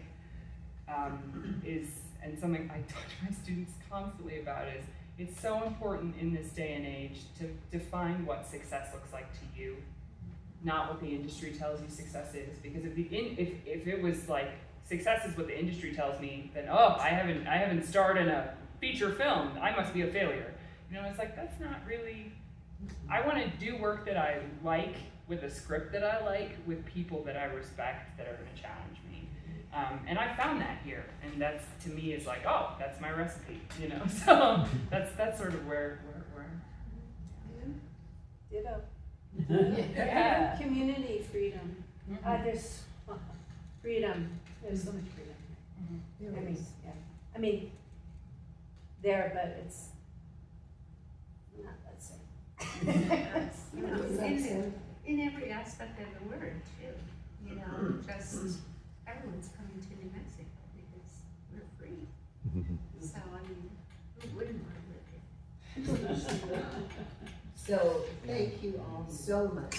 is, and something I talk to my students constantly about, is it's so important in this day and age to define what success looks like to you, not what the industry tells you success is. Because if it was like success is what the industry tells me, then I haven't starred in a feature film, I must be a failure. It's like, that's not really. I want to do work that I like, with a script that I like, with people that I respect that are going to challenge me. And I found that here, and that's, to me, is like, oh, that's my recipe, you know. So that's sort of where Ditto. Yeah. Community freedom. There's freedom. There's so much freedom. I mean, yeah. I mean, there, but it's not, let's say. In every aspect of the word too, you know, just everyone's coming to New Mexico because we're free. So, I mean, who wouldn't want to live here? So, thank you all so much.